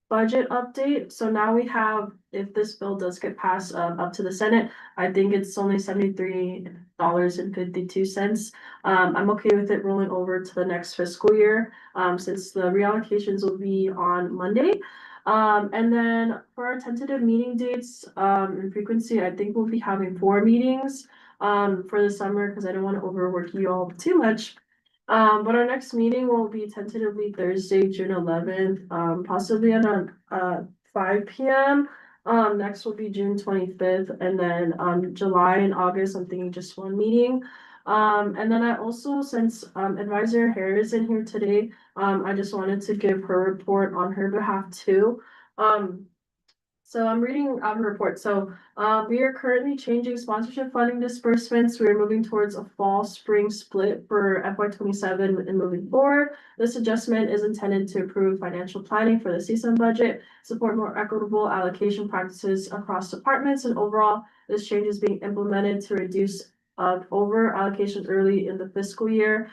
budget update. So now we have, if this bill does get passed up to the Senate, I think it's only $73.52. I'm okay with it rolling over to the next fiscal year, since the reallocations will be on Monday. And then for our tentative meeting dates and frequency, I think we'll be having 4 meetings for the summer because I don't want to overwork you all too much. But our next meeting will be tentatively Thursday, June 11th, possibly at 5 PM. Next will be June 25th, and then July and August, I'm thinking just 1 meeting. And then I also, since Advisor Harris is in here today, I just wanted to give her report on her behalf too. So I'm reading out her report. So we are currently changing sponsorship funding disbursements. We are moving towards a fall-spring split for FY27 and moving forward. This adjustment is intended to improve financial planning for the CSUN budget, support more equitable allocation practices across departments, and overall, this change is being implemented to reduce over allocations early in the fiscal year.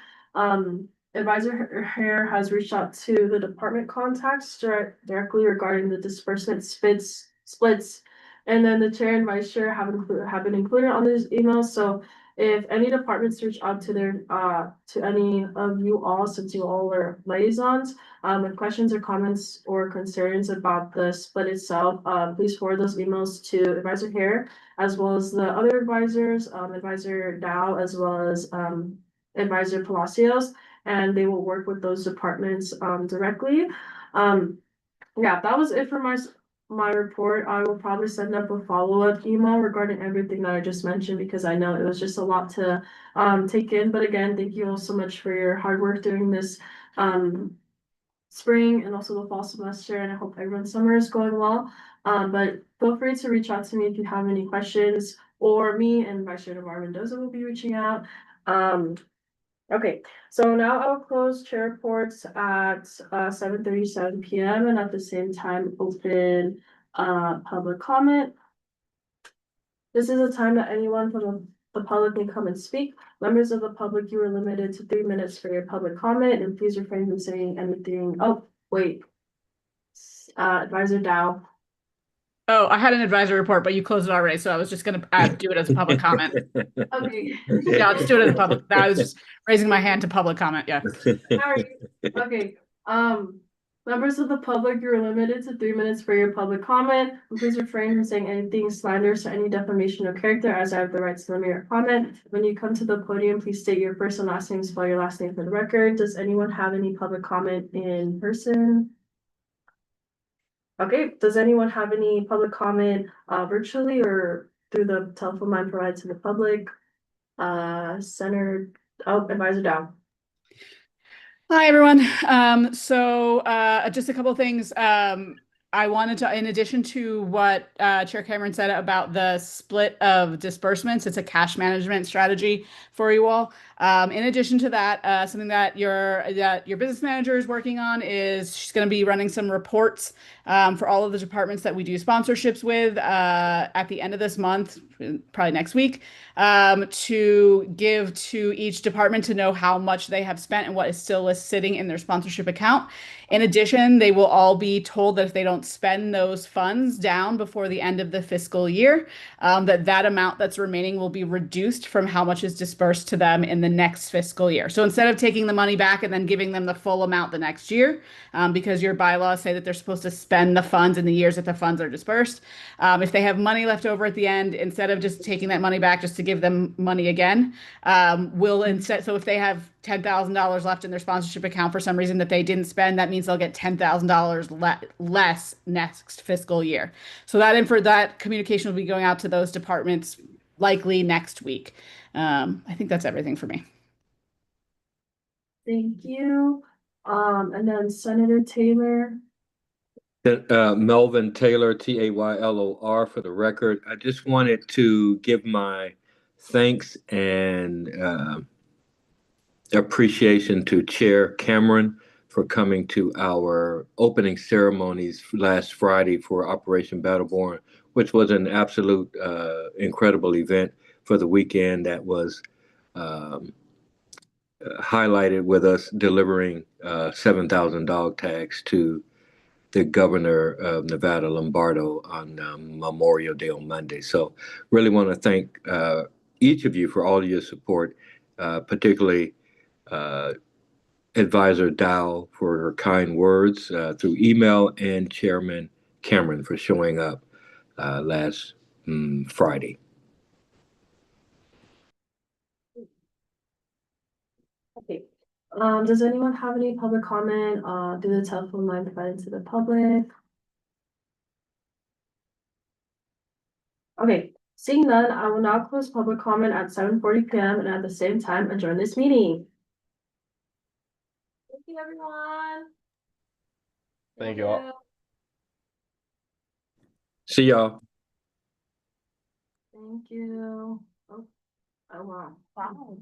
Advisor Hare has reached out to the department contacts directly regarding the disbursement splits. And then the chair and vice chair have been included on these emails. So if any departments reach out to to any of you all, since you all are liaisons, with questions or comments or concerns about the split itself, please forward those emails to Advisor Hare, as well as the other advisors, Advisor Dow, as well as Advisor Palacios, and they will work with those departments directly. Yeah, that was it for my report. I will probably send up a follow-up email regarding everything that I just mentioned, because I know it was just a lot to take in. But again, thank you all so much for your hard work during this spring and also the fall semester, and I hope everyone's summer is going well. But feel free to reach out to me if you have any questions, or me and Vice Chair Navarro Mendoza will be reaching out. Okay, so now I'll close chair reports at 7:37 PM and at the same time open public comment. This is a time that anyone from the public can come and speak. Members of the public, you are limited to 3 minutes for your public comment, and please refrain from saying anything. Oh, wait. Advisor Dow. Oh, I had an advisory report, but you closed it already, so I was just gonna do it as a public comment. Okay. Yeah, I'll just do it as a public. I was just raising my hand to public comment. Yeah. Sorry. Okay. Members of the public, you're limited to 3 minutes for your public comment. Please refrain from saying anything slanderous or any defamation of character, as I have the right to limit your comment. When you come to the podium, please state your first and last name, spell your last name for the record. Does anyone have any public comment in person? Okay, does anyone have any public comment virtually or through the telephone line provided to the public? Advisor Dow. Hi, everyone. Just a couple of things. I wanted to, in addition to what Chair Cameron said about the split of disbursements, it's a cash management strategy for you all. In addition to that, something that your business manager is working on is she's going to be running some reports for all of the departments that we do sponsorships with at the end of this month, probably next week, to give to each department to know how much they have spent and what is still sitting in their sponsorship account. In addition, they will all be told that if they don't spend those funds down before the end of the fiscal year, that amount that's remaining will be reduced from how much is dispersed to them in the next fiscal year. So instead of taking the money back and then giving them the full amount the next year, because your bylaws say that they're supposed to spend the funds in the years that the funds are dispersed, if they have money left over at the end, instead of just taking that money back just to give them money again, we'll instead, so if they have $10,000 left in their sponsorship account for some reason that they didn't spend, that means they'll get $10,000 less next fiscal year. So that communication will be going out to those departments likely next week. I think that's everything for me. Thank you. And then Senator Taylor. Melvin Taylor, Taylor, for the record. I just wanted to give my thanks and appreciation to Chair Cameron for coming to our opening ceremonies last Friday for Operation Battleborn, which was an absolute incredible event for the weekend that was highlighted with us delivering 7,000 dog tags to the governor of Nevada, Lombardo, on Memorial Day on Monday. So really want to thank each of you for all of your support, particularly Advisor Dow for her kind words through email, and Chairman Cameron for showing up last Friday. Okay. Does anyone have any public comment through the telephone line provided to the public? Okay, seeing none, I will now close public comment at 7:40 p.m. and at the same time adjourn this meeting. Thank you, everyone. Thank you all. See y'all. Thank you. Oh wow. Wow.